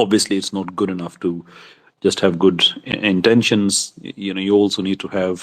obviously it's not good enough to just have good intentions. You also need to have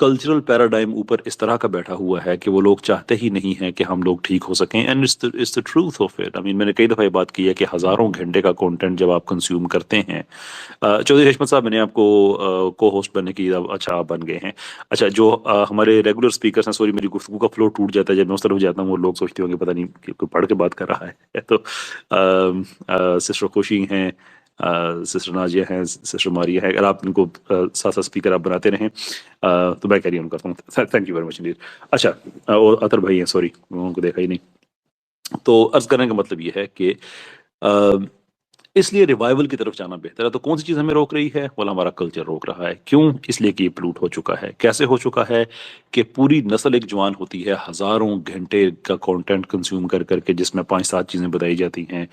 cultural paradigm اوپر اس طرح کا بیٹھا ہوا ہے کہ وہ لوگ چاہتے ہی نہیں ہیں کہ ہم لوگ ٹھیک ہو سکیں. And it's the truth of it. I mean, میں نے کئی دفعہ یہ بات کی ہے کہ ہزاروں گھنٹے کا کنٹینٹ جب آپ کنزیوم کرتے ہیں. چودھری حشمت صاحب، میں نے آپ کو کو ہوسٹ بننے کی، اچھا آپ بن گئے ہیں. اچھا، جو ہمارے ریگولر اسپیکرس ہیں، سوری میری گفتگو کا فلو ٹوٹ جاتا ہے جب میں اس طرف جاتا ہوں، وہ لوگ سوچتے ہوں کہ پتہ نہیں کہ کوئی پڑھ کے بات کر رہا ہے. تو سسٹر خوشی ہیں، سسٹر ناجیہ ہیں، سسٹر ماریہ ہے. اگر آپ ان کو ساتھ ساتھ اسپیکر آپ بناتے رہیں تو میں کیری آن کرتا ہوں. Thank you very much indeed. اچھا، اور اطہر بھائی ہیں، سوری میں ان کو دیکھا ہی نہیں. تو عرض کرنے کا مطلب یہ ہے کہ اس لیے ریوائول کی طرف جانا بہتر ہے. تو کون سی چیز ہمیں روک رہی ہے؟ well ہمارا کلچر روک رہا ہے. کیوں؟ اس لیے کہ یہ پلوٹ ہو چکا ہے. کیسے ہو چکا ہے؟ کہ پوری نسل ایک جوان ہوتی ہے ہزاروں گھنٹے کا کنٹینٹ کنزیوم کر کر کے، جس میں 5-7 چیزیں بتائی جاتی ہیں.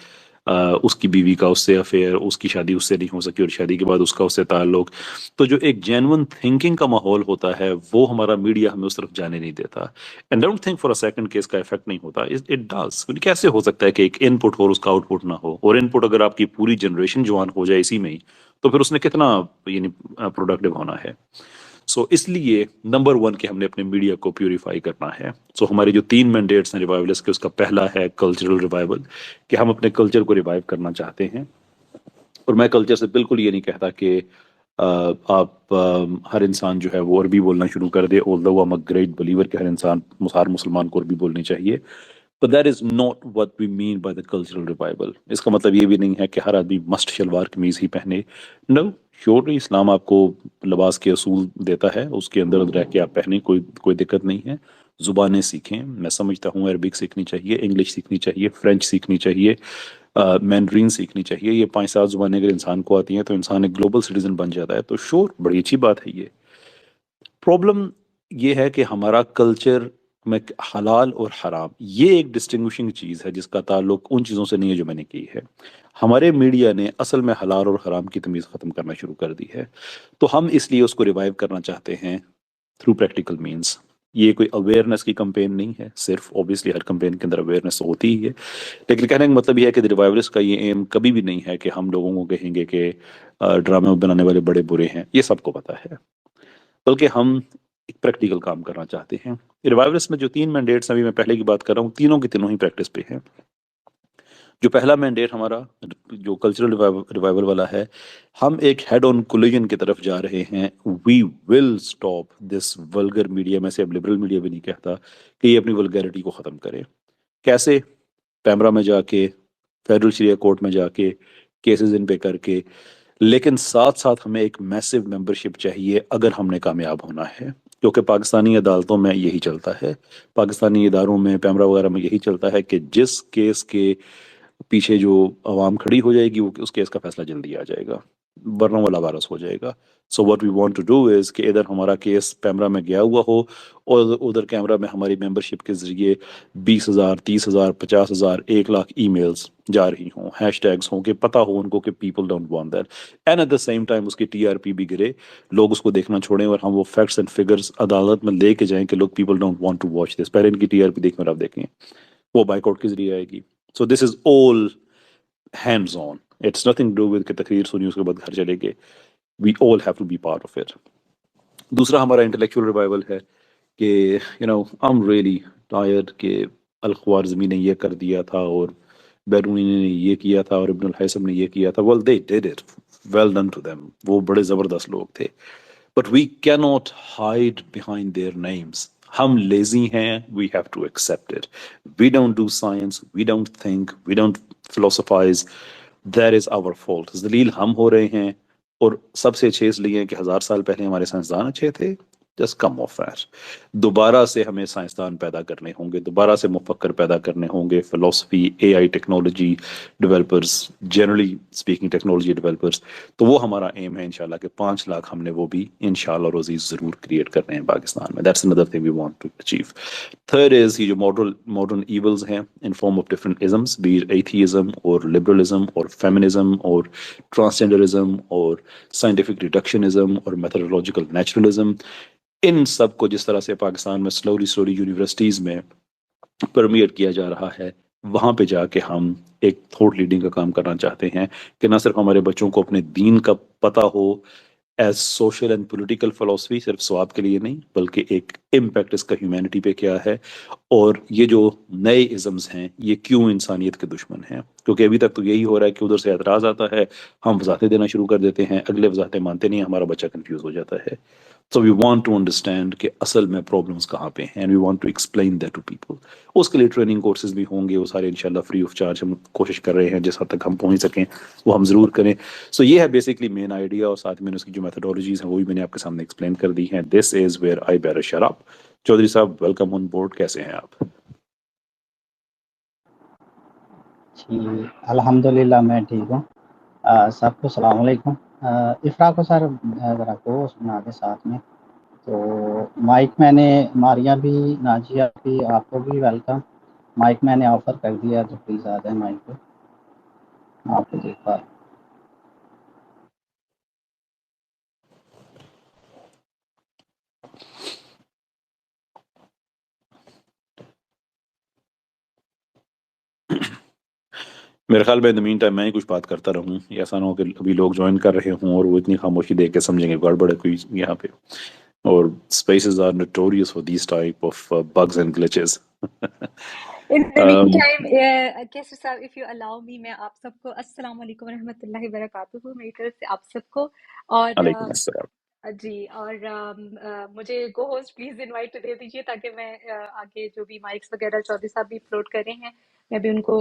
اس کی بیوی کا اس سے افیئر، اس کی شادی اس سے نہیں ہو سکی اور شادی کے بعد اس کا اس سے تعلق. تو جو ایک جینون تھنکنگ کا ماحول ہوتا ہے وہ ہمارا میڈیا ہمیں اس طرف جانے نہیں دیتا. And don't think for a second کہ اس کا افیکٹ نہیں ہوتا. It does. کیسے ہو سکتا ہے کہ ایک ان پٹ ہو اور اس کا آؤٹ پٹ نہ ہو؟ اور ان پٹ اگر آپ کی پوری جنریشن جوان ہو جائے اسی میں ہی، تو پھر اس نے کتنا یعنی پروڈکٹیو ہونا ہے. سو اس لیے نمبر 1 کہ ہم نے اپنے میڈیا کو پیوریفائی کرنا ہے. سو ہمارے جو 3 مینڈیٹس ہیں ریوائولس کے، اس کا پہلا ہے کلچرل ریوائول، کہ ہم اپنے کلچر کو ریوائیو کرنا چاہتے ہیں. اور میں کلچر سے بالکل یہ نہیں کہتا کہ آپ ہر انسان جو ہے وہ عربی بولنا شروع کر دے. although I'm a great believer کہ ہر انسان، ہر مسلمان کو عربی بولنی چاہیے. But that is not what we mean by the cultural revival. اس کا مطلب یہ بھی نہیں ہے کہ ہر آدمی مسٹ شلوار قمیض ہی پہنے. No, surely اسلام آپ کو لباس کے اصول دیتا ہے، اس کے اندر رہ کے آپ پہنیں، کوئی دقت نہیں ہے. زبانیں سیکھیں. میں سمجھتا ہوں عربک سیکھنی چاہیے، انگلش سیکھنی چاہیے، فرینچ سیکھنی چاہیے، مینڈرین سیکھنی چاہیے. یہ 5-7 زبانیں اگر انسان کو آتی ہیں تو انسان ایک گلوبل سٹیزن بن جاتا ہے. تو شور بڑی اچھی بات ہے. یہ پرابلم یہ ہے کہ ہمارا کلچر میں حلال اور حرام، یہ ایک ڈسٹنگوشنگ چیز ہے جس کا تعلق ان چیزوں سے نہیں ہے جو میں نے کی ہے. ہمارے میڈیا نے اصل میں حلال اور حرام کی تمیز ختم کرنا شروع کر دی ہے. تو ہم اس لیے اس کو ریوائیو کرنا چاہتے ہیں تھرو پریکٹیکل مینس. یہ کوئی اویئرنیس کی کمپین نہیں ہے صرف. اوبیسلی ہر کمپین کے اندر اویئرنیس ہوتی ہی ہے، لیکن کہنے کا مطلب یہ ہے کہ ریوائولس کا یہ ایم کبھی بھی نہیں ہے کہ ہم لوگوں کو کہیں گے کہ ڈرامے بنانے والے بڑے برے ہیں. یہ سب کو پتہ ہے. بلکہ ہم ایک پریکٹیکل کام کرنا چاہتے ہیں. ریوائولس میں جو 3 مینڈیٹس ابھی میں پہلے کی بات کر رہا ہوں، تینوں کی تینوں ہی پریکٹس پہ ہیں. جو پہلا مینڈیٹ ہمارا جو کلچرل ریوائول والا ہے، ہم ایک ہیڈ آن کولیجن کی طرف جا رہے ہیں. We will stop this vulgar media. میں سے اب لبرل میڈیا بھی نہیں کہتا کہ یہ اپنی ولگیرٹی کو ختم کرے. کیسے؟ پیمرا میں جا کے، فیڈرل شریعہ کورٹ میں جا کے کیسز ان پہ کر کے. لیکن ساتھ ساتھ ہمیں ایک میسو ممبرشپ چاہیے اگر ہم نے کامیاب ہونا ہے. کیونکہ پاکستانی عدالتوں میں یہی چلتا ہے، پاکستانی اداروں میں، پیمرا وغیرہ میں یہی چلتا ہے کہ جس کیس کے پیچھے جو عوام کھڑی ہو جائے گی وہ اس کیس کا فیصلہ جلدی آ جائے گا، ورنہ والا وارث ہو جائے گا. So what we want to do is کہ ادھر ہمارا کیس پیمرا میں گیا ہوا ہو اور ادھر کیمرا میں ہماری ممبرشپ کے ذریعے 20,000 30,000 50,000 1,00,000 ای میلز جا رہی ہوں، ہیش ٹیگس ہوں، کہ پتہ ہو ان کو کہ people don't want that. And at the same time اس کی ٹی آر پی بھی گرے، لوگ اس کو دیکھنا چھوڑیں اور ہم وہ فیکٹس اینڈ فگرز عدالت میں لے کے جائیں کہ لوگ people don't want to watch this. پہلے ان کی ٹی آر پی دیکھیں اور آپ دیکھیں وہ بائک آؤٹ کے ذریعے آئے گی. So this is all hands on. It's nothing do with کہ تقریر سنی اس کے بعد گھر چلے گئے. We all have to be part of it. دوسرا ہمارا انٹلیکچوئل ریوائول ہے کہ I'm really tired کہ الخوارزمی نے یہ کر دیا تھا اور بیرونی نے یہ کیا تھا اور ابن الحیثم نے یہ کیا تھا. well they did it, well done to them. وہ بڑے زبردست لوگ تھے. but we cannot hide behind their names. ہم لیزی ہیں. we have to accept it. we don't do science, we don't think, we don't philosophize. that is our fault. ذلیل ہم ہو رہے ہیں. اور سب سے اچھے اس لیے ہیں کہ 1000 سال پہلے ہمارے سائنسدان اچھے تھے. Just come off it. دوبارہ سے ہمیں سائنسدان پیدا کرنے ہوں گے، دوبارہ سے مفکر پیدا کرنے ہوں گے، فلسفی، A I technology developers, generally speaking technology developers. تو وہ ہمارا ایم ہے انشاءاللہ کہ 5 لاکھ ہم نے وہ بھی انشاءاللہ روزی ضرور کریٹ کرنے ہیں پاکستان میں. That's another thing we want to achieve. Third is یہ جو modern evils ہیں in form of different isms, be it atheism or liberalism or feminism or transgenderism or scientific reductionism or methodological naturalism. ان سب کو جس طرح سے پاکستان میں slowly universities میں permit کیا جا رہا ہے، وہاں پہ جا کے ہم ایک تھاٹ لیڈنگ کا کام کرنا چاہتے ہیں کہ نہ صرف ہمارے بچوں کو اپنے دین کا پتہ ہو، as social and political philosophy, صرف سواب کے لیے نہیں بلکہ ایک امپیکٹ اس کا ہیومینٹی پہ کیا ہے، اور یہ جو نئے ازمز ہیں یہ کیوں انسانیت کے دشمن ہیں. کیونکہ ابھی تک تو یہی ہو رہا ہے کہ ادھر سے اعتراض آتا ہے، ہم وضاحتیں دینا شروع کر دیتے ہیں، اگلے وضاحتیں مانتے نہیں، ہمارا بچہ کنفیوز ہو جاتا ہے. So we want to understand کہ اصل میں پرابلمس کہاں پہ ہیں، and we want to explain that to people. اس کے لیے ٹریننگ کورسز بھی ہوں گے، وہ سارے انشاءاللہ فری آف چارج ہم کوشش کر رہے ہیں جس حد تک ہم پہنچ سکیں وہ ہم ضرور کریں. سو یہ ہے بیسکلی مین آئیڈیا، اور ساتھ میں اس کی جو میتھڈالوجیز ہیں وہ بھی میں نے آپ کے سامنے ایکسپلین کر دی ہیں. دس از ویئر آئی بیئر اے شراب. چودھری صاحب ویلکم آن بورڈ، کیسے ہیں آپ؟ جی الحمدللہ میں ٹھیک ہوں. سب کو السلام علیکم. افراق کو سر ذرا کو سنا دیں ساتھ میں. تو مائک میں نے ماریا بھی، ناجیہ بھی، آپ کو بھی ویلکم. مائک میں نے آفر کر دیا تو پلیز آ جائیں مائک پہ، آپ کو دیکھ پا. میرے خیال میں ان دا مین ٹائم میں ہی کچھ بات کرتا رہوں، ایسا نہ ہو کہ ابھی لوگ جوائن کر رہے ہوں اور وہ اتنی خاموشی دیکھ کے سمجھیں گے گڑبڑ ہے کوئی یہاں پہ. اور spaces are notorious for these type of bugs and glitches. In the meantime, Kesar صاحب if you allow me، میں آپ سب کو السلام علیکم ورحمۃ اللہ وبرکاتہ میری طرف سے آپ سب کو. اور علیکم السلام. جی، اور مجھے کو ہوسٹ پلیز انوائٹ دے دیجیے تاکہ میں آگے جو بھی مائکس وغیرہ چودھری صاحب بھی اپلوڈ کر رہے ہیں میں بھی ان کو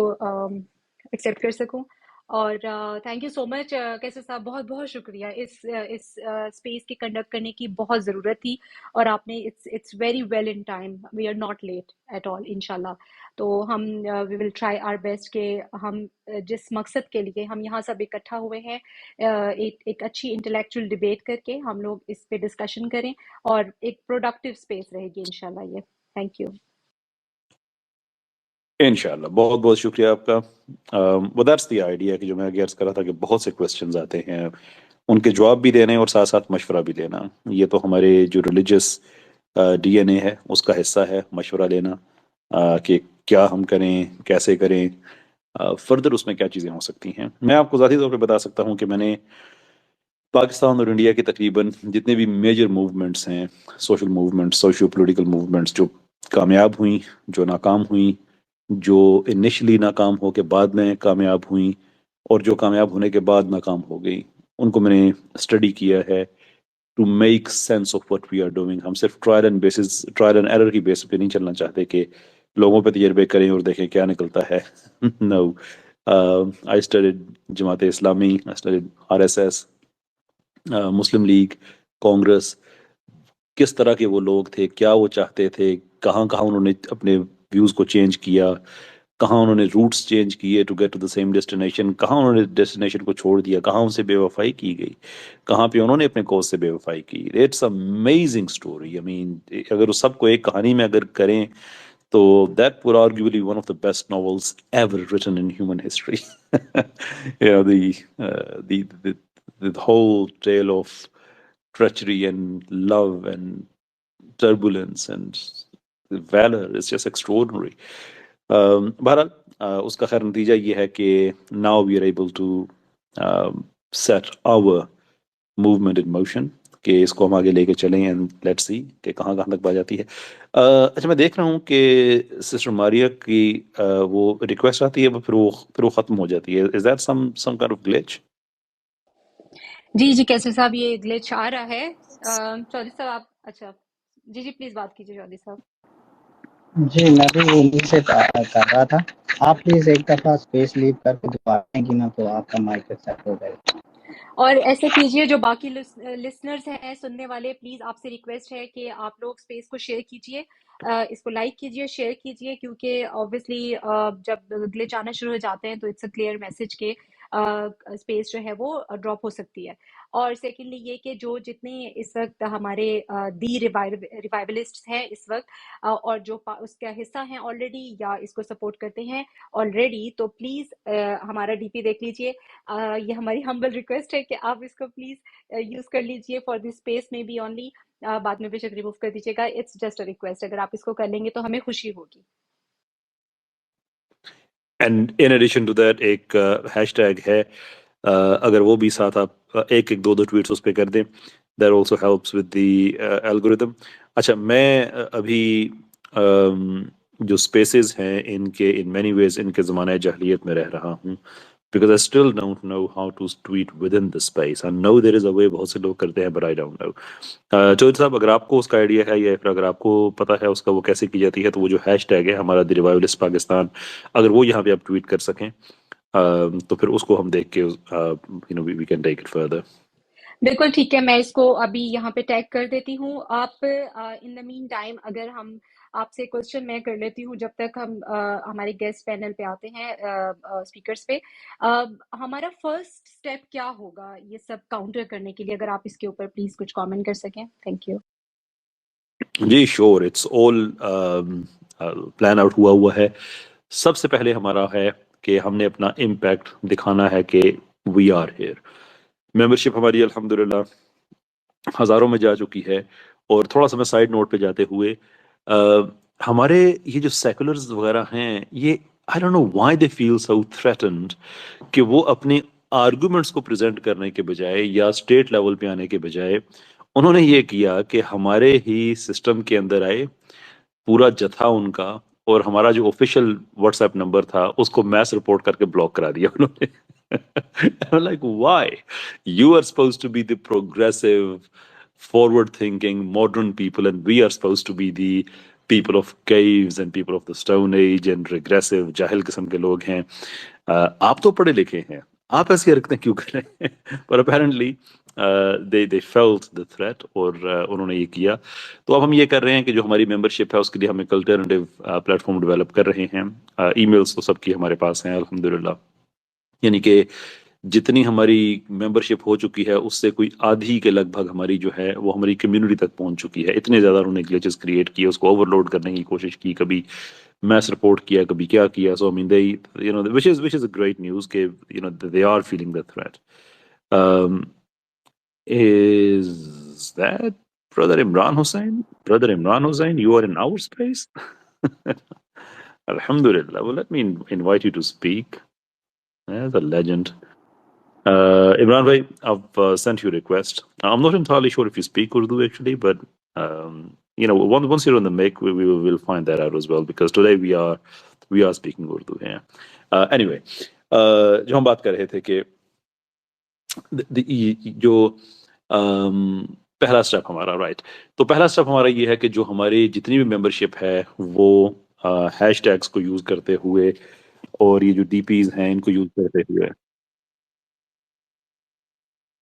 ایکسیپٹ کر سکوں. اور تھینک یو سو مچ کیسر صاحب، بہت بہت شکریہ. اس اسپیس کی کنڈکٹ کرنے کی بہت ضرورت تھی، اور آپ نے it's very well in time, we are not late at all انشاءاللہ. تو ہم we will try our best کہ ہم جس مقصد کے لیے ہم یہاں سب اکٹھا ہوئے ہیں، ایک اچھی انٹلیکچوئل ڈبیٹ کر کے ہم لوگ اس پہ ڈسکشن کریں، اور ایک پروڈکٹیو اسپیس رہے گی انشاءاللہ یہ. Thank you. انشاءاللہ بہت بہت شکریہ آپ کا. وہ دیٹس دی آئیڈیا کہ جو میں عرض کر رہا تھا کہ بہت سے کویسچنز آتے ہیں، ان کے جواب بھی دینے اور ساتھ ساتھ مشورہ بھی لینا. یہ تو ہمارے جو ریلیجس ڈی این اے ہے اس کا حصہ ہے، مشورہ لینا کہ کیا ہم کریں، کیسے کریں، فردر اس میں کیا چیزیں ہو سکتی ہیں. میں آپ کو ذاتی طور پہ بتا سکتا ہوں کہ میں نے پاکستان اور انڈیا کے تقریباً جتنے بھی میجر موومنٹس ہیں، social movements, socio political movements, جو کامیاب ہوئیں، جو ناکام ہوئیں، جو انیشلی ناکام ہو کے بعد میں کامیاب ہوئیں، اور جو کامیاب ہونے کے بعد ناکام ہو گئی، ان کو میں نے اسٹڈی کیا ہے to make sense of what we are doing. ہم صرف ٹرائل اینڈ ایرر کی بیس پہ نہیں چلنا چاہتے کہ لوگوں پہ تجربے کریں اور دیکھیں کیا نکلتا ہے. نو، I studied Jamaat Islami, I studied RSS، Muslim league, Congress. کس طرح کے وہ لوگ تھے، کیا وہ چاہتے تھے، کہاں کہاں انہوں نے اپنے ویوز کو چینج کیا، کہاں انہوں نے روٹس چینج کیے to get to the same destination, کہاں انہوں نے ڈیسٹینیشن کو چھوڑ دیا، کہاں ان سے بے وفائی کی گئی، کہاں پہ انہوں نے اپنے کوز سے بے وفائی کی. It's amazing story. I mean اگر اس سب کو ایک کہانی میں اگر کریں تو that would arguably one of the best novels ever written in human history. The whole tale of treachery and love and turbulence and valor is just extraordinary. بہرحال اس کا خیر نتیجہ یہ ہے کہ now we are able to set our movement in motion کہ اس کو ہم آگے لے کے چلیں and let's see کہ کہاں کہاں تک بات جاتی ہے. اچھا، میں دیکھ رہا ہوں کہ سسٹر ماریا کی وہ ریکویسٹ آتی ہے پھر وہ ختم ہو جاتی ہے. Is that some kind of glitch؟ جی کیسر صاحب، یہ گلیچ آ رہا ہے. چودھری صاحب آپ اچھا جی پلیز بات کیجیے چودھری صاحب. جی میں بھی انہیں سے کر رہا تھا. آپ پلیز ایک دفعہ اسپیس لیو کر کے دوبارہ آئیں گی نا تو آپ کا مائک ایکسیپٹ ہو جائے گا. اور ایسا کیجئے، جو باقی لسنرز ہیں، سننے والے، پلیز آپ سے ریکویسٹ ہے کہ آپ لوگ اسپیس کو شیئر کیجئے، اس کو لائک کیجئے، شیئر کیجئے، کیونکہ آبویسلی جب گلچ آنا شروع ہو جاتے ہیں تو اٹس اے کلیئر میسج کہ اسپیس جو ہے وہ ڈراپ ہو سکتی ہے. اور سیکنڈلی یہ کہ جو جتنے اس وقت ہمارے دی ریوائولسٹ ہیں اس وقت، اور جو اس کا حصہ ہیں آلریڈی یا اس کو سپورٹ کرتے ہیں آلریڈی، تو پلیز ہمارا ڈی پی دیکھ لیجئے. یہ ہماری ہمبل ریکویسٹ ہے کہ آپ اس کو پلیز یوز کر لیجئے فار دس اسپیس میں بی اونلی. بعد میں بے شک ریموو کر دیجیے گا. It's just a request. اگر آپ اس کو کر لیں گے تو ہمیں خوشی ہوگی. And in addition to that ایک ہیش ٹیگ ہے اگر وہ بھی ساتھ آپ ایک ایک دو دو ٹویٹس اس پہ کر دیں that also helps with the algorithm. اچھا میں ابھی جو اسپیسز ہیں ان کے ان مینی ویز ان کے زمانۂ جاہلیت میں رہ رہا ہوں because I still don't know how to tweet within the space. I know there is a way, بہت سے لوگ کرتے ہیں but I don't know. Chaudhry صاحب اگر آپ کو اس کا آئیڈیا ہے یا پھر اگر آپ کو پتہ ہے اس کا وہ کیسے کی جاتی ہے تو وہ جو ہیش ٹیگ ہے ہمارا دی ریوائولسٹ پاکستان اگر وہ یہاں پہ آپ ٹویٹ کر سکیں تو پھر اس کو ہم دیکھ کے we can take it further. بالکل ٹھیک ہے، میں اس کو ابھی یہاں پہ ٹیگ کر دیتی ہوں. آپ ان دا مین ٹائم اگر ہم آپ سے کوشچن میں کر لیتی ہوں جب تک ہم ہمارے گیسٹ پینل پہ آتے ہیں اسپیکرز پہ، ہمارا فرسٹ اسٹیپ کیا ہوگا یہ سب کاؤنٹر کرنے کے لیے؟ اگر آپ اس کے اوپر پلیز کچھ کامنٹ کر سکیں. Thank you. جی شور اٹس آل پلان آؤٹ ہوا ہے. سب سے پہلے ہمارا ہے کہ ہم نے اپنا امپیکٹ دکھانا ہے کہ وی آر ہیئر. ممبرشپ ہماری الحمدللہ ہزاروں میں جا چکی ہے. اور تھوڑا سا میں سائڈ نوٹ پہ جاتے ہوئے ہمارے یہ جو سیکولرز وغیرہ ہیں یہ I don't know why they feel so threatened کہ وہ اپنے آرگومنٹس کو پریزنٹ کرنے کے بجائے یا اسٹیٹ لیول پہ آنے کے بجائے انہوں نے یہ کیا کہ ہمارے ہی سسٹم کے اندر آئے پورا جتھا ان کا اور ہمارا جو آفیشیل واٹس ایپ نمبر تھا اس کو میس رپورٹ کر کے بلاک کرا دیا انہوں نے. like why you are supposed to be the progressive forward thinking modern people and we are supposed to be the people of caves and people of the stone age and regressive جاہل قسم کے لوگ ہیں. آپ تو پڑھے لکھے ہیں آپ ایسی حرکتیں کیوں کر رہے ہیں؟ پر apparently they felt the threat اور انہوں نے یہ کیا. تو اب ہم یہ کر رہے ہیں کہ جو ہماری ممبرشپ ہے اس کے لیے ہم ایک الٹرنیٹیو پلیٹ فارم ڈیولپ کر رہے ہیں. ای میلز تو سب کی ہمارے پاس ہیں الحمدللہ. یعنی کہ جتنی ہماری ممبرشپ ہو چکی ہے اس سے کوئی آدھی کے لگ بھگ ہماری جو ہے وہ ہماری کمیونٹی تک پہنچ چکی ہے. اتنے زیادہ انہوں نے گلیچز کریٹ کیے اس کو اوور لوڈ کرنے کی کوشش کی کبھی میس رپورٹ کیا کبھی کیا کیا. سو I mean they which is a great news کہ they are feeling the threat. Is that Brother Imran Hussain? Brother Imran Hussain, you are in our space? Alhamdulillah. Well, let me invite you to speak. As a legend. Imran bhai, I've sent you a request. I'm not entirely sure if you speak Urdu actually, but once you're on the mic, we will find that out as well because today we are speaking Urdu here. Anyway, جو ہم بات کر رہے تھے کہ جو پہلا step ہمارا رائٹ تو پہلا سٹیپ ہمارا یہ ہے کہ جو ہماری جتنی بھی ممبرشپ ہے وہ ہیش ٹیگس کو یوز کرتے ہوئے اور یہ جو ڈی پیز ہیں ان کو یوز کرتے ہوئے.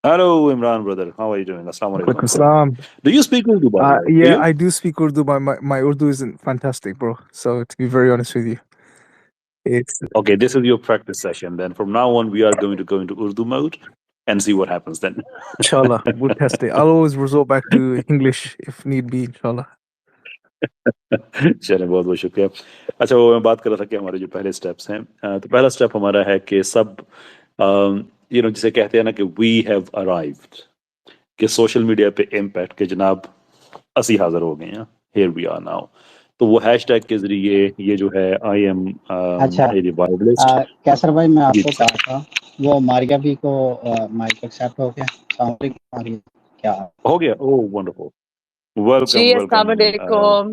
Hello Imran brother, how are you doing? Assalamu alaikum. Salam. Do you speak Urdu by the way? Do Yeah, you? I do speak Urdu, but my Urdu isn't fantastic, bro. So to be very honest with you, it's Okay, this is your practice session then. From now on we are going to go into Urdu mode and see what happens then. inshallah we'll test it. I'll always resort back to English if need be, inshallah. چلیں بہت بہت شکریہ. اچھا وہ میں بات کر رہا تھا کہ ہمارے جو پہلے سٹیپس ہیں تو پہلا سٹیپ ہمارا ہے کہ سب جسے کہتے ہیں نا کہ وی ہیو ارائیوڈ کہ سوشل میڈیا پہ امپیکٹ کہ جناب اسی حاضر ہو گئے ہیں ہیئر وی آر ناؤ. تو وہ ہیش ٹیگ کے ذریعے یہ جو ہے آئی ایم اچھا کیسر بھائی میں آپ کو کہا تھا وہ ماریا بھی کو مائک ایکسیپٹ ہو گیا. السلام علیکم ماریا, کیا ہو گیا؟ اوہ ونڈرفل, ویلکم جی ویلکم. السلام علیکم.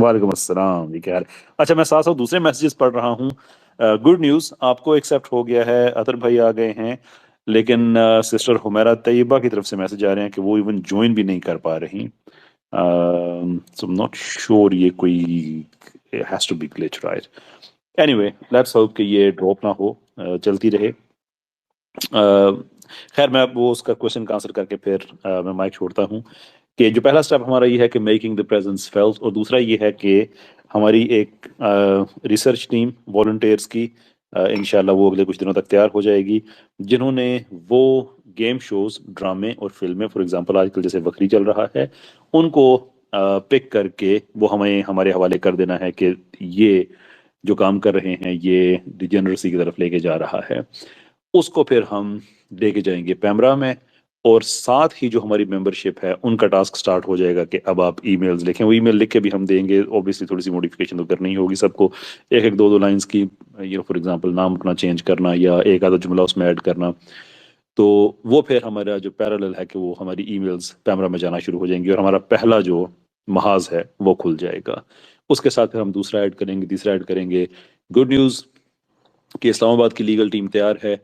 وعلیکم السلام. جی کیا حال؟ اچھا میں ساتھ ساتھ دوسرے میسیجز پڑھ رہا ہوں. گڈ نیوز, آپ کو ایکسیپٹ ہو گیا ہے, اطہر بھائی آ گئے ہیں, لیکن سسٹر حمیرہ طیبہ کی طرف سے میسج آ رہے ہیں کہ وہ ایون جوائن بھی نہیں کر پا رہی. سو I'm not sure یہ کوئی has to be glitch right. Anyway, let's hope کہ یہ ڈراپ نہ ہو, چلتی رہے. خیر میں اب وہ اس کا کوشچن کا آنسر کر کے پھر میں مائک چھوڑتا ہوں کہ جو پہلا سٹیپ ہمارا یہ ہے کہ میکنگ دا پریزنس فیلٹ, اور دوسرا یہ ہے کہ ہماری ایک ریسرچ ٹیم والنٹیئرس کی انشاءاللہ وہ اگلے کچھ دنوں تک تیار ہو جائے گی جنہوں نے وہ گیم شوز, ڈرامے اور فلمیں, فار ایگزامپل آج کل جیسے وکری چل رہا ہے, ان کو پک کر کے وہ ہمیں ہمارے حوالے کر دینا ہے کہ یہ جو کام کر رہے ہیں یہ ڈیجنریسی کی طرف لے کے جا رہا ہے. اس کو پھر ہم لے کے جائیں گے پیمرا میں, اور ساتھ ہی جو ہماری ممبرشپ ہے ان کا ٹاسک سٹارٹ ہو جائے گا کہ اب آپ ای میلز لکھیں. وہ ای میل لکھ کے بھی ہم دیں گے, اوبیسلی تھوڑی سی موڈیفکیشن تو کرنی ہوگی سب کو, ایک ایک دو لائنز کی فار ایگزامپل نام اپنا چینج کرنا یا ایک آدھا جملہ اس میں ایڈ کرنا، تو وہ پھر ہمارا جو پیرالل ہے کہ وہ ہماری ای میلز پیمرا میں جانا شروع ہو جائیں گی اور ہمارا پہلا جو محاذ ہے وہ کھل جائے گا. اس کے ساتھ پھر ہم دوسرا ایڈ کریں گے، تیسرا ایڈ کریں گے. گڈ نیوز کہ اسلام آباد کی لیگل ٹیم تیار ہے،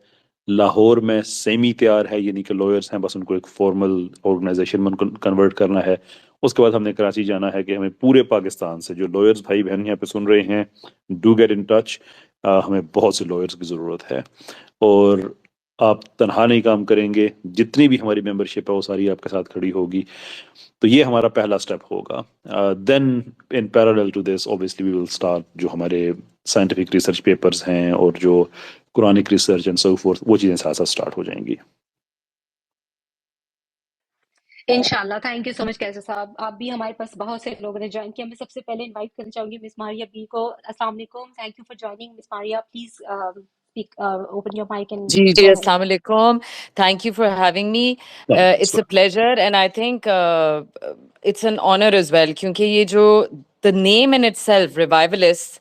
لاہور میں سیمی تیار ہے، یعنی کہ لائرز ہیں، بس ان کو ایک فارمل آرگنائزیشن میں کنورٹ کرنا ہے. اس کے بعد ہم نے کراچی جانا ہے کہ ہمیں پورے پاکستان سے جو لائرز بھائی بہن یہاں پہ سن رہے ہیں، ڈو گیٹ ان ٹچ. ہمیں بہت سے لائرز کی ضرورت ہے اور آپ تنہا نہیں کام کریں گے، جتنی بھی ہماری ممبرشپ ہے وہ ساری آپ کے ساتھ کھڑی ہوگی. تو یہ ہمارا پہلا سٹیپ ہوگا. Then in parallel to this obviously we will start جو ہمارے سائنٹیفک ریسرچ پیپرز ہیں اور جو Quranic research and so forth, وہ چیزیں ساتھ ساتھ اسٹارٹ ہو جائیں گی. انشاءاللہ. تھینک یو سو مچ کیسر صاحب. آپ بھی ہمارے پاس بہت سے لوگوں نے جوائن کیا. میں سب سے پہلے انوائٹ کرنا چاہوں گی مس ماریا بی کو. السلام علیکم. Thank you for joining. Miss Maria please open your mic and Ji, go ahead. Assalamu alaikum. Thank you for having me. It's a pleasure, and I think it's an honor as well. Kyunki ye jo the name in itself, Revivalists,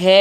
hai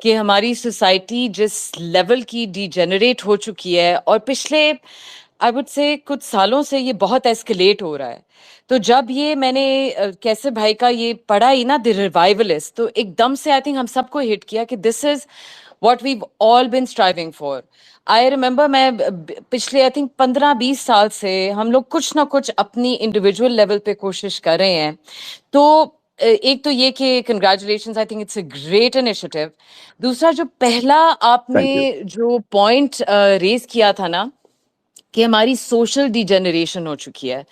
کہ ہماری society جس level کی D generate ہو چکی ہے اور پچھلے I would say کچھ سالوں سے یہ بہت ایسکلیٹ ہو رہا ہے. تو جب یہ میں نے کیسے بھائی کا یہ پڑھا ہی نا دی ریوائولسٹ، تو ایک دم سے آئی تھنک ہم سب کو ہٹ کیا کہ this is what we've all been striving for. I remember میں پچھلے آئی تھنک 15-20 سال سے ہم لوگ کچھ نہ کچھ اپنی انڈیویجول لیول پہ کوشش کر رہے ہیں. تو ایک تو یہ کہ congratulations, I think it's a great initiative. دوسرا جو پہلا آپ نے جو پوائنٹ ریز کیا تھا نا کہ ہماری سوشل ڈی جنریشن ہو چکی ہے.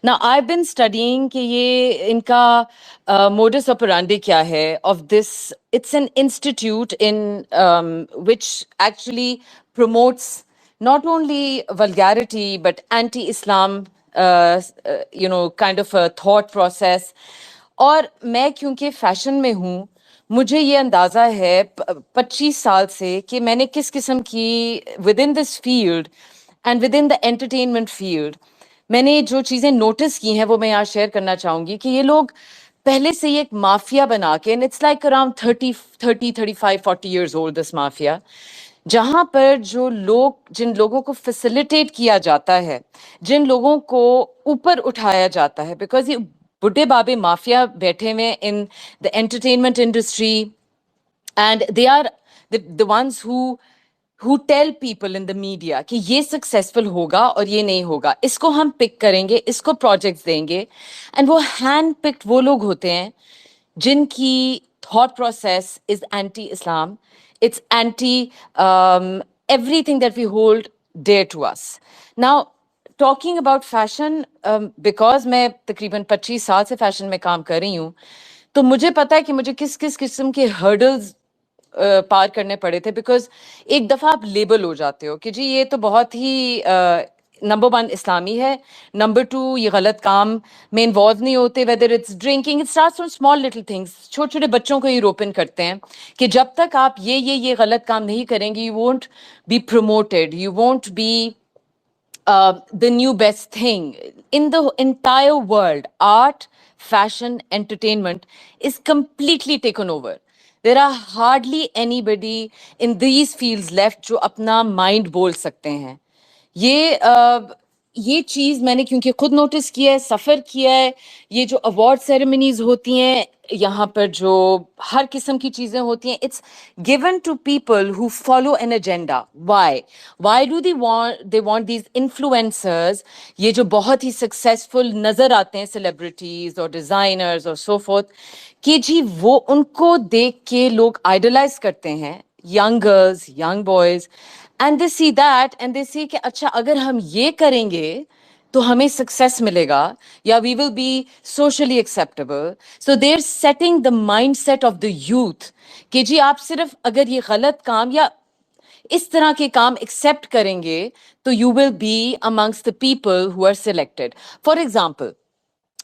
نا آئی بن اسٹڈیئنگ کہ یہ ان کا موڈس آپرانڈی کیا ہے of this. It's an institute in which actually promotes not only vulgarity but anti-Islam kind of a thought process. اور میں کیونکہ فیشن میں ہوں، مجھے یہ اندازہ ہے 25 سال سے کہ میں نے کس قسم کی with in this field and with in the entertainment field میں نے جو چیزیں نوٹس کی ہیں وہ میں یہاں شیئر کرنا چاہوں گی. کہ یہ لوگ پہلے سے ہی ایک مافیا بنا کے، and it's like around 35-40 years old this mafia, جہاں پر جو لوگ، جن لوگوں کو فیسیلیٹیٹ کیا جاتا ہے، جن لوگوں کو اوپر اٹھایا جاتا ہے، بیکاز یہ بڈھے بابے مافیا بیٹھے ہوئے in the entertainment industry, and they are the ones who tell people in the media کہ یہ سکسیسفل ہوگا اور یہ نہیں ہوگا، اس کو ہم پک کریں گے، اس کو پروجیکٹس دیں گے. اینڈ وہ ہینڈ پکڈ وہ لوگ ہوتے ہیں جن کی thought process is anti Islam, it's anti everything that we hold dear to us. Now talking about fashion, because میں تقریباً 25 سال سے فیشن میں کام کر رہی ہوں، تو مجھے پتا ہے کہ مجھے کس کس قسم کے ہرڈلز پار کرنے پڑے تھے. بیکاز ایک دفعہ آپ لیبل ہو جاتے ہو کہ جی یہ تو بہت ہی نمبر 1 اسلامی ہے، نمبر 2 یہ غلط کام میں انوالو نہیں ہوتے، whether it's drinking, it starts from small little things. چھوٹے چھوٹے بچوں کو ہی روپن کرتے ہیں کہ جب تک آپ یہ غلط کام نہیں کریں گے، you won't be promoted, you won't be the new best thing in the entire world. Art, fashion, entertainment is completely taken over. There are hardly anybody in these fields left جو اپنا مائنڈ بول سکتے ہیں. یہ چیز میں نے کیونکہ خود نوٹس کیا ہے، سفر کیا ہے. یہ جو ایوارڈ سیریمنیز ہوتی ہیں یہاں پر، جو ہر قسم کی چیزیں ہوتی ہیں، it's given to people who follow an agenda. Why do they want these influencers، یہ جو بہت ہی سکسیسفل نظر آتے ہیں سیلیبریٹیز اور ڈیزائنرز اور سو فورتھ، کہ جی وہ ان کو دیکھ کے لوگ آئیڈلائز کرتے ہیں، young girls, young boys, and they see that and they see کہ اچھا اگر ہم یہ کریں گے تو ہمیں سکسیس ملے گا یا we will be socially acceptable. So they are setting the mind set of the youth کہ جی آپ صرف اگر یہ غلط کام یا اس طرح کے کام ایکسیپٹ کریں گے تو you will be amongst the people who are selected. For example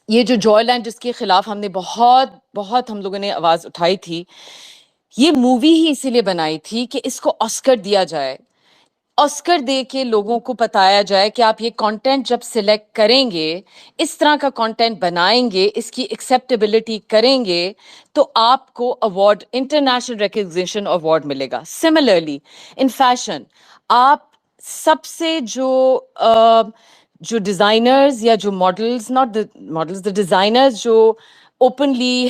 یہ جو جوائے لینڈ جس کے خلاف ہم نے بہت ہم لوگوں نے آواز اٹھائی تھی، یہ مووی ہی اسی لیے بنائی تھی کہ اس کو آسکر دیا جائے. آسکر دے کے لوگوں کو بتایا جائے کہ آپ یہ کانٹینٹ جب سلیکٹ کریں گے، اس طرح کا کانٹینٹ بنائیں گے، اس کی ایکسیپٹیبلٹی کریں گے، تو آپ کو ایوارڈ، انٹرنیشنل ریکگنیشن ایوارڈ ملے گا. سملرلی ان فیشن، آپ سب سے جو ڈیزائنرز یا جو models, not the models, the designers جو اوپنلی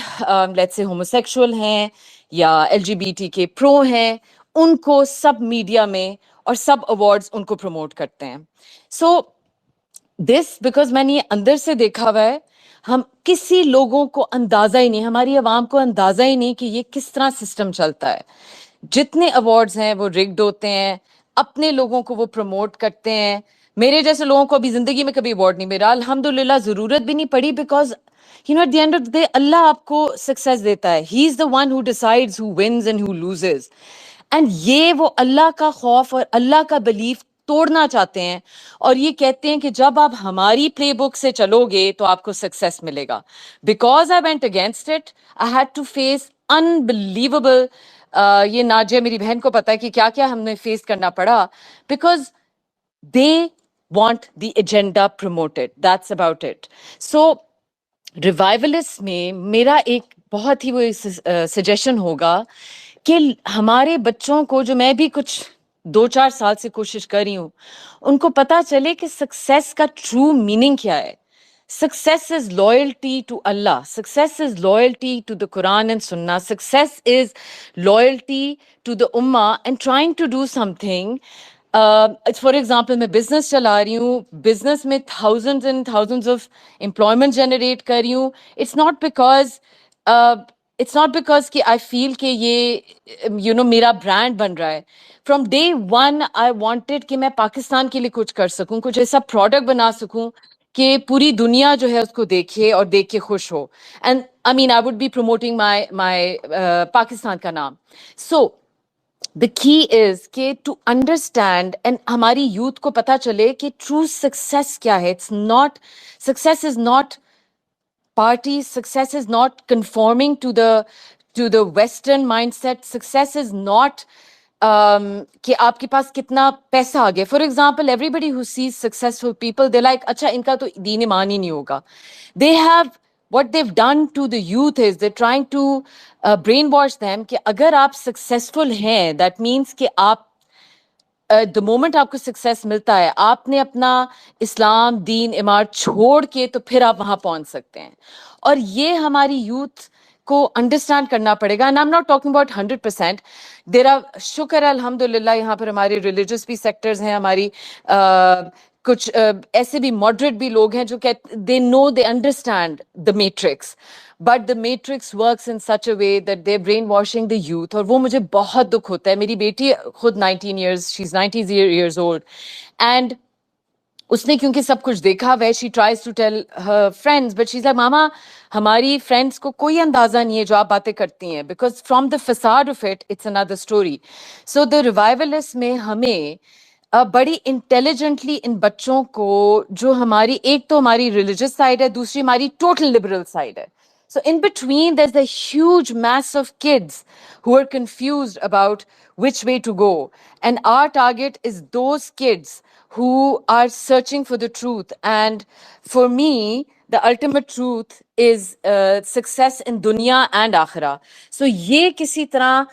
لیٹس سے ہوموسیکشول ہیں یا ایل جی بی ٹی کے پرو ہیں، ان کو سب میڈیا میں اور سب ایوارڈز ان کو پروموٹ کرتے ہیں. سو دس بیکاز میں نے یہ اندر سے دیکھا ہوا ہے، ہم کسی لوگوں کو اندازہ ہی نہیں، ہماری عوام کو اندازہ ہی نہیں کہ یہ کس طرح سسٹم چلتا ہے. جتنے ایوارڈز ہیں وہ ریگڈ ہوتے ہیں، اپنے لوگوں کو وہ پروموٹ کرتے ہیں. میرے جیسے لوگوں کو ابھی زندگی میں کبھی ایوارڈ نہیں ملا، الحمدللہ، ضرورت بھی نہیں پڑی، because at the end of the day Allah آپ کو سکسیس دیتا ہے. He is the one who decides who wins and who loses. And یہ وہ اللہ کا خوف اور اللہ کا بلیف توڑنا چاہتے ہیں، اور یہ کہتے ہیں کہ جب آپ ہماری پلے بک سے چلو گے تو آپ کو سکسیس ملے گا. Because I went against it, I had to face unbelievable, یہ ناجیہ میری بہن کو پتا ہے کہ کیا کیا ہم نے فیس کرنا پڑا، because they want the agenda promoted. That's about it. So Revolist میں میرا ایک بہت ہی وہ سجیشن ہوگا کہ ہمارے بچوں کو، جو میں بھی کچھ 2-4 سال سے کوشش کر رہی ہوں، ان کو پتا چلے کہ سکسیس کا ٹرو میننگ کیا ہے. Success is loyalty to Allah. Success is loyalty to the Quran and Sunnah. Success is loyalty to the Ummah and trying to do something. For example, میں بزنس چلا رہی ہوں، بزنس میں thousands and thousands of employment generate کر رہی ہوں. It's not because کہ I feel کہ یہ میرا برانڈ بن رہا ہے. From day one I wanted کہ میں پاکستان کے لیے کچھ کر سکوں، کچھ ایسا پروڈکٹ بنا سکوں کہ پوری دنیا جو ہے اس کو دیکھے اور دیکھ کے خوش ہو. And I mean I would be promoting my Pakistan کا نام. سو the key is کہ to understand and ہماری یوتھ کو پتا چلے کہ true success کیا ہے. Success is not party, success is not conforming to the Western mindset. Success is not کہ آپ کے پاس کتنا پیسہ آ گیا. For example everybody who sees successful people they're like اچھا ان کا تو دین ایمان ہی نہیں ہوگا. They have what they've done to the youth is they're trying to brainwash them کہ اگر آپ successful ہیں that means کہ آپ the moment آپ کو سکسیس ملتا ہے آپ نے اپنا اسلام، دین، عمارت چھوڑ کے تو پھر آپ وہاں پہنچ سکتے ہیں. اور یہ ہماری یوتھ کو انڈرسٹینڈ کرنا پڑے گا. And I am not talking about 100%. There are, شکر ہے الحمدللہ، یہاں پر ہمارے ریلیجس بھی سیکٹرز ہیں، ہماری کچھ ایسے بھی ماڈریٹ بھی لوگ ہیں جو they know, they understand the matrix, but the matrix works in such a way that they brain washing the youth. اور وہ مجھے بہت دکھ ہوتا ہے. میری بیٹی خود 19 years, she is 90 years old, and اس نے کیونکہ سب کچھ دیکھا ہے، she tries to tell her friends but she is like mama ہماری فرینڈس کو کوئی اندازہ نہیں ہے جو آپ باتیں کرتی ہیں، بیکاز فرام دا فساد آف اٹ اٹس اندر اسٹوری. سو دا ریوائولسٹ میں ہمیں بڑی انٹیلیجنٹلی ان بچوں کو، جو ہماری ایک تو ہماری ریلیجس سائڈ ہے، دوسری ہماری ٹوٹل لبرل سائڈ ہے. So in between, there's a huge mass of kids who are confused about which way to go. And our target is those kids who are searching for the truth. And for me, the ultimate truth is success in dunya and akhirah. So یہ کسی طرح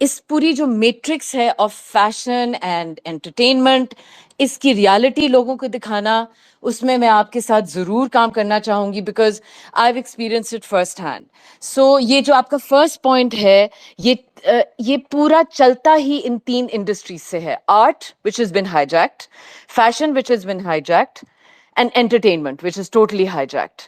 اس پوری جو matrix ہے of fashion and entertainment, اس کی reality لوگوں کو دکھانا، اس میں آپ کے ساتھ ضرور کام کرنا چاہوں گی because I have experienced it first hand. So یہ جو آپ کا فرسٹ پوائنٹ ہے، یہ پورا چلتا ہی ان 3 انڈسٹریز سے ہے: art which has been hijacked, fashion which has been hijacked, and entertainment which is totally hijacked.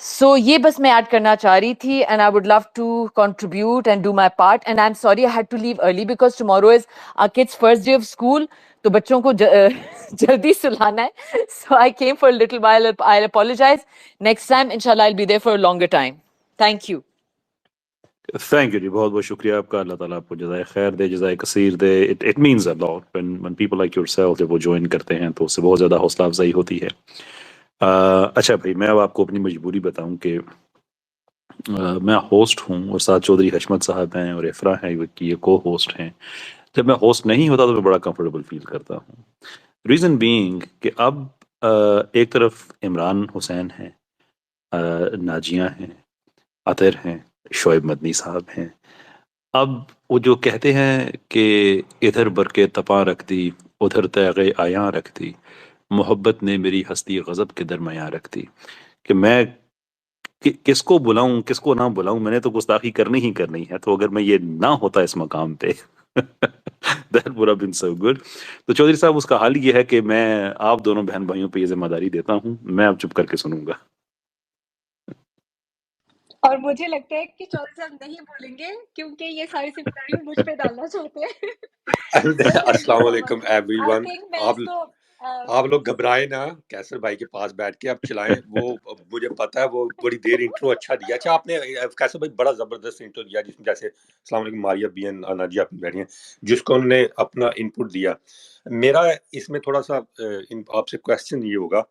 So یہ بس میں ایڈ کرنا چاہ رہی تھی، and I would love to contribute and do my part. And I am sorry I had to leave early because tomorrow is our kids first day of school, تو بچوں کو جلدی سلانا ہے. So I came for little while. I apologize. Next time انشاءاللہ I will be there for longer time. Thank you. Thank you جی، بہت بہت شکریہ آپ کا. اللہ تعالیٰ آپ کو جزائے خیر دے، جزائے کثیر دے. It means a lot when people like yourself جب وہ جوائن کرتے ہیں تو اس سے بہت زیادہ حوصلہ افزائی ہوتی ہے. اچھا بھائی، میں اب آپ کو اپنی مجبوری بتاؤں کہ میں ہوسٹ ہوں اور ساتھ چودھری حشمت صاحب ہیں اور افرا ہیں کی یہ کو ہوسٹ ہیں. جب میں ہوسٹ نہیں ہوتا تو میں بڑا کمفرٹیبل فیل کرتا ہوں. ریزن بینگ کہ اب ایک طرف عمران حسین ہیں، ناجیہ ہیں، عطر ہیں، شعیب مدنی صاحب ہیں. اب وہ جو کہتے ہیں کہ ادھر برقے تپاں رکھ دی، ادھر تیغ آیاں رکھ دی، محبت نے میری ہستی غضب کے درمیاں رکھ دی، کہ میں کس کو بلاؤں کس کو نہ بلاؤں، میں نے تو گستاخی کرنی ہی کرنی ہے. تو اگر میں یہ نہ ہوتا اس مقام پہ that would have been so good. تو چودھری صاحب اس کا حل یہ ہے کہ میں آپ دونوں بہن بھائیوں پہ یہ ذمہ داری دیتا ہوں، میں اب چپ کر کے سنوں گا. اور مجھے لگتا ہے کہ چودھری صاحب نہیں بولیں گے کیونکہ یہ ساری ذمہ داری وہ مجھ پہ ڈالنا چاہتے ہیں. السلام علیکم ایوری آئی ون. تھنک میں آپ اس کو آپ لوگ گھبرائے نا، کیسر بھائی کے پاس بیٹھ کے اب چلائیں. وہ مجھے پتا ہے وہ بڑی دیر انٹرو اچھا دیا. اچھا آپ نے کیسر بھائی بڑا زبردست انٹرو دیا، جس میں جیسے السلام علیکم ماریا بی این ناجیہ آپ بیٹھی ہیں، جس کو انہوں نے اپنا انپٹ دیا. میرا اس میں تھوڑا سا آپ سے کویسچن یہ ہوگا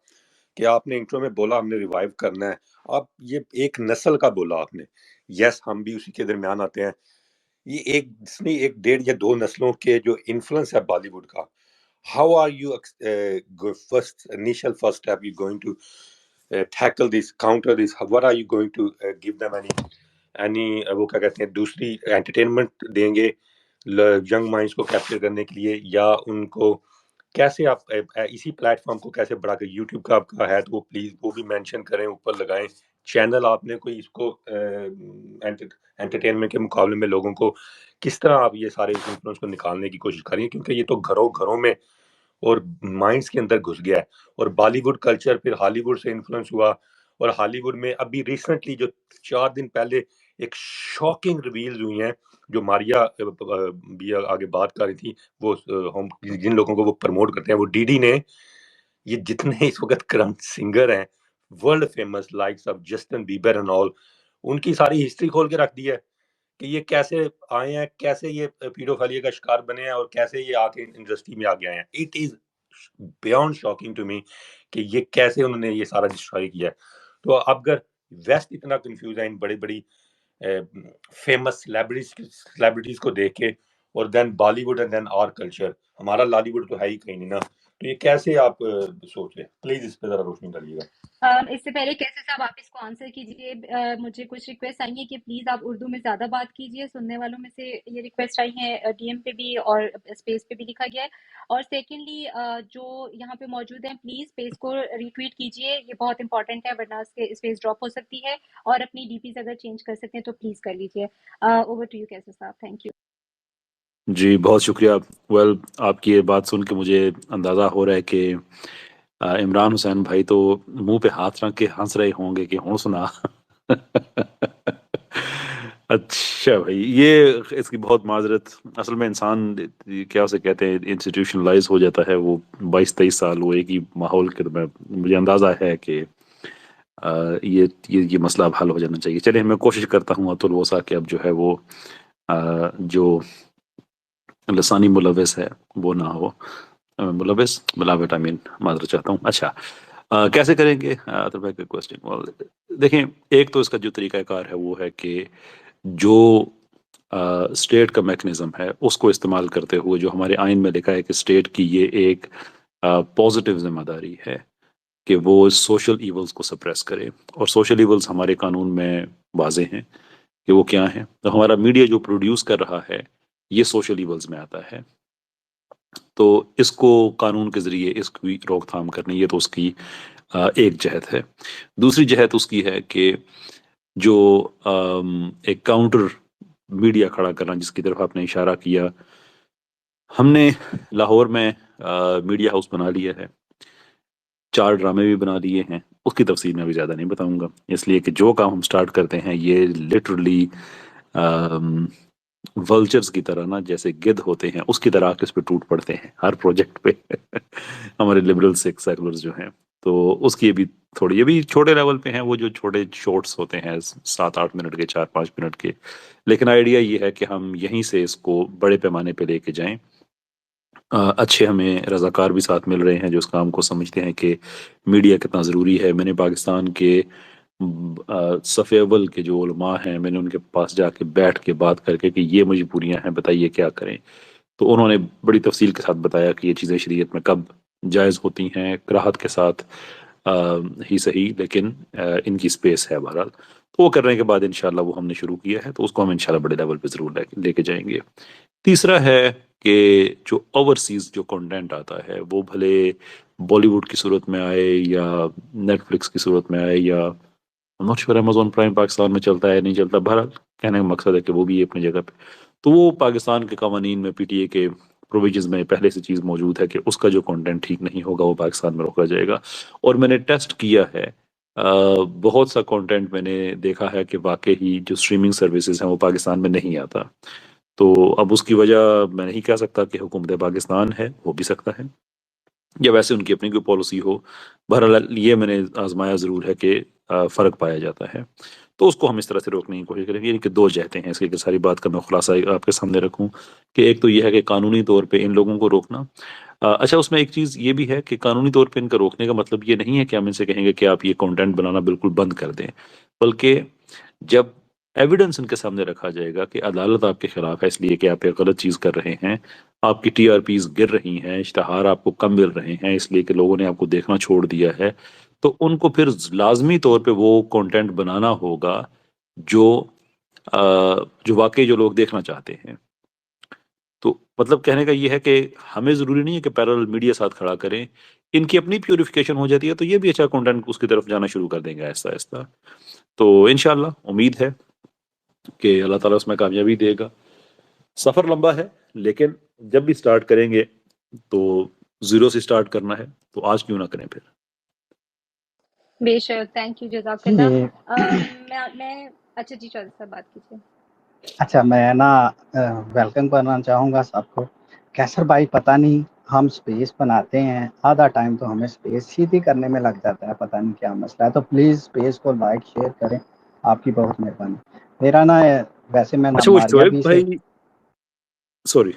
کہ آپ نے انٹرو میں بولا ہم نے ریوائیو کرنا ہے. آپ یہ ایک نسل کا بولا آپ نے، یس ہم بھی اسی کے درمیان آتے ہیں. یہ ایک ڈیڑھ یا دو نسلوں کے جو انفلوئنس ہے بالی ووڈ کا، how are you initial first step you going to tackle this, counter this, what are you going to give them any وہ کیا کہتے ہیں دوسری انٹرٹینمنٹ دیں گے ینگ مائنڈس کو کیپچر کرنے کے لیے، یا ان کو کیسے آپ اسی پلیٹ فارم کو کیسے بڑھا کر یوٹیوب کا آپ کا ہے تو وہ پلیز وہ بھی مینشن کریں، اوپر لگائیں چینل. آپ نے کوئی اس کو انٹرٹینمنٹ کے مقابلے میں لوگوں کو کس طرح آپ یہ سارے انفلوئنس کو نکالنے کی کوشش کریں، کیونکہ یہ تو گھروں میں اور مائنڈس کے اندر گھس گیا ہے. اور بالی ووڈ کلچر پھر ہالی ووڈ سے انفلوئنس ہوا، اور ہالی ووڈ میں ابھی ریسنٹلی جو 4 دن پہلے ایک شاکنگ ریویلز ہوئی ہیں جو ماریا بھی آگے بات کر رہی تھی، وہ ہم جن لوگوں کو وہ پروموٹ کرتے ہیں، وہ ڈی ڈی نے یہ جتنے اس وقت کرنٹ سنگر ہیں world famous likes of Justin Bieber and all, ان کی ساری ہسٹری کھول کے رکھ دی ہے کہ یہ کیسے آئے ہیں، کیسے یہ پیڈوفیلیا کا شکار بنے ہیں، اور کیسے یہ آ کے انڈسٹری میں آ گئے ہیں. It is beyond shocking to me کہ یہ کیسے انہوں نے یہ سارا ڈسٹروائے کیا ہے. تو اب اگر ویسٹ اتنا کنفیوز ہے ان بڑی بڑی فیمس سیلیبریٹیز کو دیکھ کے، اور then Bollywood and then our culture, ہمارا لالی ووڈ تو ہے ہی کہیں نہیں نا، تو یہ کیسے آپ سوچ رہے ہیں؟ پلیز اس پہ ذرا روشنی ڈالیے گا. اس سے پہلے کیسے صاحب آپ اس کو آنسر کیجیے، مجھے کچھ ریکویسٹ آئی ہیں کہ پلیز آپ اردو میں زیادہ بات کیجیے. سننے والوں میں سے یہ ریکویسٹ آئی ہیں، ڈی ایم پہ بھی اور اسپیس پہ بھی لکھا گیا ہے. اور سیکنڈلی جو یہاں پہ موجود ہیں پلیز اسپیس کو ریٹویٹ کیجیے، یہ بہت امپورٹنٹ ہے ورنہ اسپیس ڈراپ ہو سکتی ہے. اور اپنی ڈی پیز اگر چینج کر سکتے ہیں تو پلیز کر لیجیے. اوور ٹو یو کیسے صاحب. Thank you. جی بہت شکریہ. ویل آپ کی یہ بات سن کے مجھے اندازہ ہو رہا ہے کہ عمران حسین بھائی تو منہ پہ ہاتھ رکھ کے ہنس رہے ہوں گے کہ ہوں سنا. اچھا بھائی، یہ اس کی بہت معذرت. اصل میں انسان کیا اسے کہتے ہیں انسٹیٹیوشنلائز ہو جاتا ہے، وہ 22-23 سال وہ ایک ہی ماحول کے میں، مجھے اندازہ ہے کہ یہ مسئلہ اب حل ہو جانا چاہیے. چلیں میں کوشش کرتا ہوں اتل وسع کہ اب جو ہے وہ جو لسانی ملوث ہے وہ نہ ہو. ملوث ملاوٹ معذرت چاہتا ہوں. اچھا کیسے کریں گے؟ کوسچن دیکھیں، ایک تو اس کا جو طریقہ کار ہے وہ ہے کہ جو اسٹیٹ کا میکنزم ہے اس کو استعمال کرتے ہوئے، جو ہمارے آئین میں لکھا ہے کہ اسٹیٹ کی یہ ایک پازیٹیو ذمہ داری ہے کہ وہ سوشل ایولز کو سپریس کرے، اور سوشل ایولز ہمارے قانون میں واضح ہیں کہ وہ کیا ہیں. تو ہمارا میڈیا جو پروڈیوس کر رہا ہے یہ سوشل ایولز میں آتا ہے، تو اس کو قانون کے ذریعے اس کی روک تھام کرنی، یہ تو اس کی ایک جہت ہے. دوسری جہت اس کی ہے کہ جو ایک کاؤنٹر میڈیا کھڑا کرنا، جس کی طرف آپ نے اشارہ کیا. ہم نے لاہور میں میڈیا ہاؤس بنا لیا ہے، 4 ڈرامے بھی بنا لیے ہیں. اس کی تفصیل میں بھی زیادہ نہیں بتاؤں گا، اس لیے کہ جو کام ہم سٹارٹ کرتے ہیں یہ لٹرلی ولچرز کی طرح نا، جیسے گدھ ہوتے ہیں اس کی طرح اس پہ ٹوٹ پڑتے ہیں ہر پروجیکٹ پہ. ہمارے لبرل سیکولرز جو ہیں، تو اس کی بھی تھوڑی، یہ بھی چھوٹے لیول پہ ہیں، وہ جو چھوٹے شارٹس ہوتے ہیں 7-8 منٹ کے، 4-5 منٹ کے. لیکن آئیڈیا یہ ہے کہ ہم یہیں سے اس کو بڑے پیمانے پہ لے کے جائیں. اچھے ہمیں رضاکار بھی ساتھ مل رہے ہیں جو اس کام کو سمجھتے ہیں کہ میڈیا کتنا ضروری ہے. میں نے پاکستان کے صف اول کے جو علماء ہیں، میں نے ان کے پاس جا کے بیٹھ کے بات کر کے کہ یہ مجبوریاں ہیں، بتائیے کیا کریں. تو انہوں نے بڑی تفصیل کے ساتھ بتایا کہ یہ چیزیں شریعت میں کب جائز ہوتی ہیں، کراہت کے ساتھ ہی صحیح، لیکن ان کی سپیس ہے بہرحال. تو وہ کرنے کے بعد انشاءاللہ وہ ہم نے شروع کیا ہے، تو اس کو ہم انشاءاللہ بڑے لیول پہ ضرور لے کے جائیں گے. تیسرا ہے کہ جو اوورسیز جو کنٹینٹ آتا ہے وہ بھلے بالی ووڈ کی صورت میں آئے یا نیٹ فلکس کی صورت میں آئے یا not sure Amazon prime Pakistan میں چلتا ہے نہیں چلتا، بہرحال کہنے کا مقصد ہے کہ وہ بھی اپنی جگہ پہ، تو وہ پاکستان کے قوانین میں پی ٹی اے کے پروویژنز میں پہلے سے چیز موجود ہے کہ اس کا جو کنٹینٹ ٹھیک نہیں ہوگا وہ پاکستان میں روکا جائے گا. اور میں نے ٹیسٹ کیا ہے، بہت سا کنٹینٹ میں نے دیکھا ہے کہ واقعی جو اسٹریمنگ سروسز ہیں وہ پاکستان میں نہیں آتا. تو اب اس کی وجہ میں نہیں کہہ سکتا کہ حکومت پاکستان ہے، ہو بھی سکتا ہے یا ویسے ان کی اپنی کوئی پالیسی ہو. بہرحال یہ میں نے آزمایا ضرور ہے کہ فرق پایا جاتا ہے، تو اس کو ہم اس طرح سے روکنے کی کوشش کریں گے. یعنی کہ دو جہتیں ہیں اس کی، کہ ساری بات کا میں خلاصہ آپ کے سامنے رکھوں کہ ایک تو یہ ہے کہ قانونی طور پہ ان لوگوں کو روکنا. اچھا، اس میں ایک چیز یہ بھی ہے کہ قانونی طور پہ ان کا روکنے کا مطلب یہ نہیں ہے کہ ہم ان سے کہیں گے کہ آپ یہ کنٹینٹ بنانا بالکل بند کر دیں، بلکہ جب ایویڈنس ان کے سامنے رکھا جائے گا کہ عدالت آپ کے خلاف ہے اس لیے کہ آپ ایک غلط چیز کر رہے ہیں، آپ کی ٹی آر پیز گر رہی ہیں، اشتہار آپ کو کم مل رہے ہیں اس لیے کہ لوگوں نے آپ کو دیکھنا چھوڑ دیا ہے، تو ان کو پھر لازمی طور پہ وہ کنٹینٹ بنانا ہوگا جو جو واقعی جو لوگ دیکھنا چاہتے ہیں. تو مطلب کہنے کا یہ ہے کہ ہمیں ضروری نہیں ہے کہ پیرل میڈیا ساتھ کھڑا کریں، ان کی اپنی پیوریفیکیشن ہو جاتی ہے تو یہ بھی اچھا کنٹینٹ اس کی طرف جانا شروع کر دیں گے آہستہ آہستہ. تو انشاءاللہ امید ہے کہ اللہ تعالیٰ اس میں کامیابی دے گا. سفر لمبا ہے لیکن جب بھی سٹارٹ کریں گے تو زیرو سے سٹارٹ کرنا ہے، تو آج کیوں نہ کریں پھر. بے شک، تھینک یو، جزاک جی اللہ. میں اچھا جی چودھری صاحب بات کیجیے. اچھا، میں نا ویلکم کرنا چاہوں گا سب کو. کیسر بھائی پتہ نہیں ہم سپیس بناتے ہیں، آدھا ٹائم تو ہمیں سپیس سیدھی کرنے میں لگ جاتا ہے، پتہ نہیں کیا مسئلہ ہے. تو پلیز سپیس کو لائک شیئر کریں، آپ کی بہت مہربانی. میرا نا ویسے میں اچھا وہ ماریا شعیب بھی سے بھائی، سوری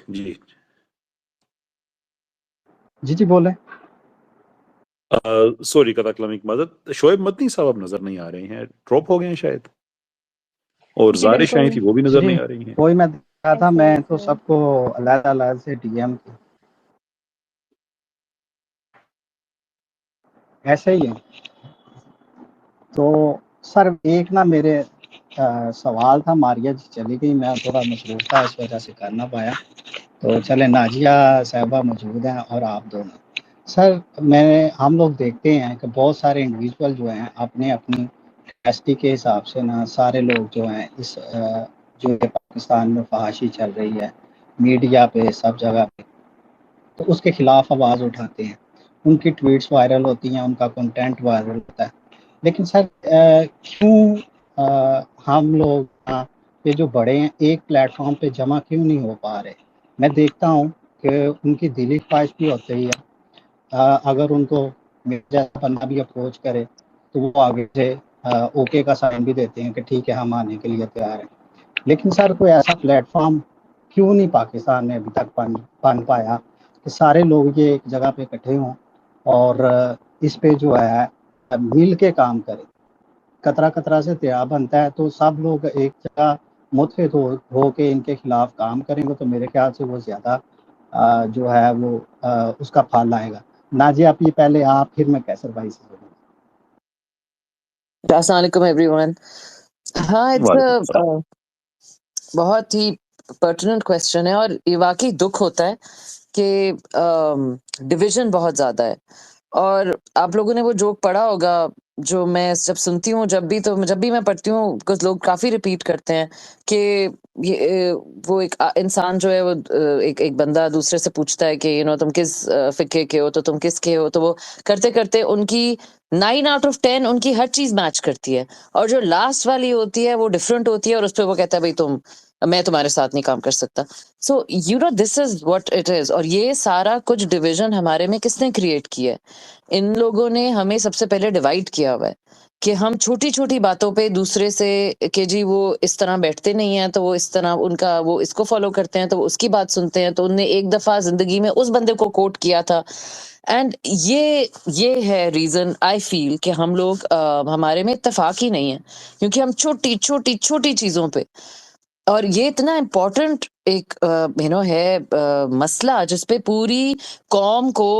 جی جی بولیں. سوری قطع کلامی کی معذرت، شعیب مدنی صاحب اب نظر نہیں آ رہے ہیں، ڈراپ ہو گئے ہیں شاید، اور جی زارش آئی بالکل. تھی وہ بھی نظر جی نہیں آ رہی ہیں. وہی میں دیکھ رہا تھا، ایسے میں ہی تو ایسے سب کو علیحدہ علیحدہ سے ڈی ایم ایسے ہی ہے. تو سر ایک نا میرے سوال تھا، ماریا جی چلی گئی، میں تھوڑا مصروف تھا اس وجہ سے کر نہ پایا. تو چلے ناجیہ صاحبہ موجود ہیں اور آپ دونوں. سر ہم لوگ دیکھتے ہیں کہ بہت سارے انڈیویژول جو ہیں اپنے اپنی کیپیسٹی کے حساب سے نا، سارے لوگ جو ہیں اس جو کہ پاکستان میں فحاشی چل رہی ہے میڈیا پہ سب جگہ پہ، تو اس کے خلاف آواز اٹھاتے ہیں. ان کی ٹویٹس وائرل ہوتی ہیں، ان کا کنٹینٹ وائرل ہوتا ہے. لیکن سر کیوں ہم لوگ یہ جو بڑے ہیں ایک پلیٹ فارم پہ جمع کیوں نہیں ہو پا رہے؟ میں دیکھتا ہوں کہ ان کی دلی خواہش بھی ہوتی ہی ہے. اگر ان کو میرا بندہ بھی اپروچ کرے تو وہ آگے سے اوکے کا سائن بھی دیتے ہیں کہ ٹھیک ہے ہم آنے کے لیے تیار ہیں. لیکن سر کوئی ایسا پلیٹ فارم کیوں نہیں پاکستان میں ابھی تک بن پایا کہ سارے لوگ یہ ایک جگہ پہ اکٹھے ہوں اور اس پہ جو ہے مل کے کام کریں. قطرہ قطرہ سے دریا بنتا ہے، تو سب لوگ ایک جگہ متحد ہو کے ان کے خلاف کام کریں گے تو میرے خیال سے وہ زیادہ جو ہے وہ اس کا پھل آئے گا. ناجی آپ یہ پہلے آپ، پھر میں کیسر بھائی سے بولوں. السلام علیکم ایوری ون. ہاں وعلیکم السلام. بہت ہی پرٹیننٹ کویسچن ہے، اور یہ واقعی دکھ ہوتا ہے کہ ڈویژن بہت زیادہ ہے. اور آپ لوگوں نے وہ جوک پڑھا ہوگا جو میں جب سنتی ہوں، جب بھی میں پڑھتی ہوں، کچھ لوگ کافی ریپیٹ کرتے ہیں کہ وہ ایک انسان جو ہے وہ ایک بندہ دوسرے سے پوچھتا ہے کہ تم کس فقہ کے ہو، تو تم کس کے ہو، تو وہ کرتے کرتے ان کی 9 out of 10 ان کی ہر چیز میچ کرتی ہے، اور جو لاسٹ والی ہوتی ہے وہ ڈفرینٹ ہوتی ہے، اور اس پہ وہ کہتا ہے بھائی میں تمہارے ساتھ نہیں کام کر سکتا. سو this is what it is. اور یہ سارا کچھ ڈویژن ہمارے میں کس نے کریٹ کیا ہے؟ ان لوگوں نے ہمیں سب سے پہلے ڈیوائڈ کیا ہوا ہے کہ ہم چھوٹی چھوٹی باتوں پہ دوسرے سے کہ جی وہ اس طرح بیٹھتے نہیں ہیں تو وہ اس طرح ان کا وہ اس کو فالو کرتے ہیں تو وہ اس کی بات سنتے ہیں. تو ان نے ایک دفعہ زندگی میں اس بندے کو کوٹ کیا تھا. اینڈ یہ ہے ریزن آئی فیل کہ ہم لوگ ہمارے میں اتفاق ہی نہیں ہے، کیونکہ ہم چھوٹی چھوٹی چھوٹی چیزوں پہ، اور یہ اتنا امپورٹنٹ ایک ہے مسئلہ جس پہ پوری قوم کو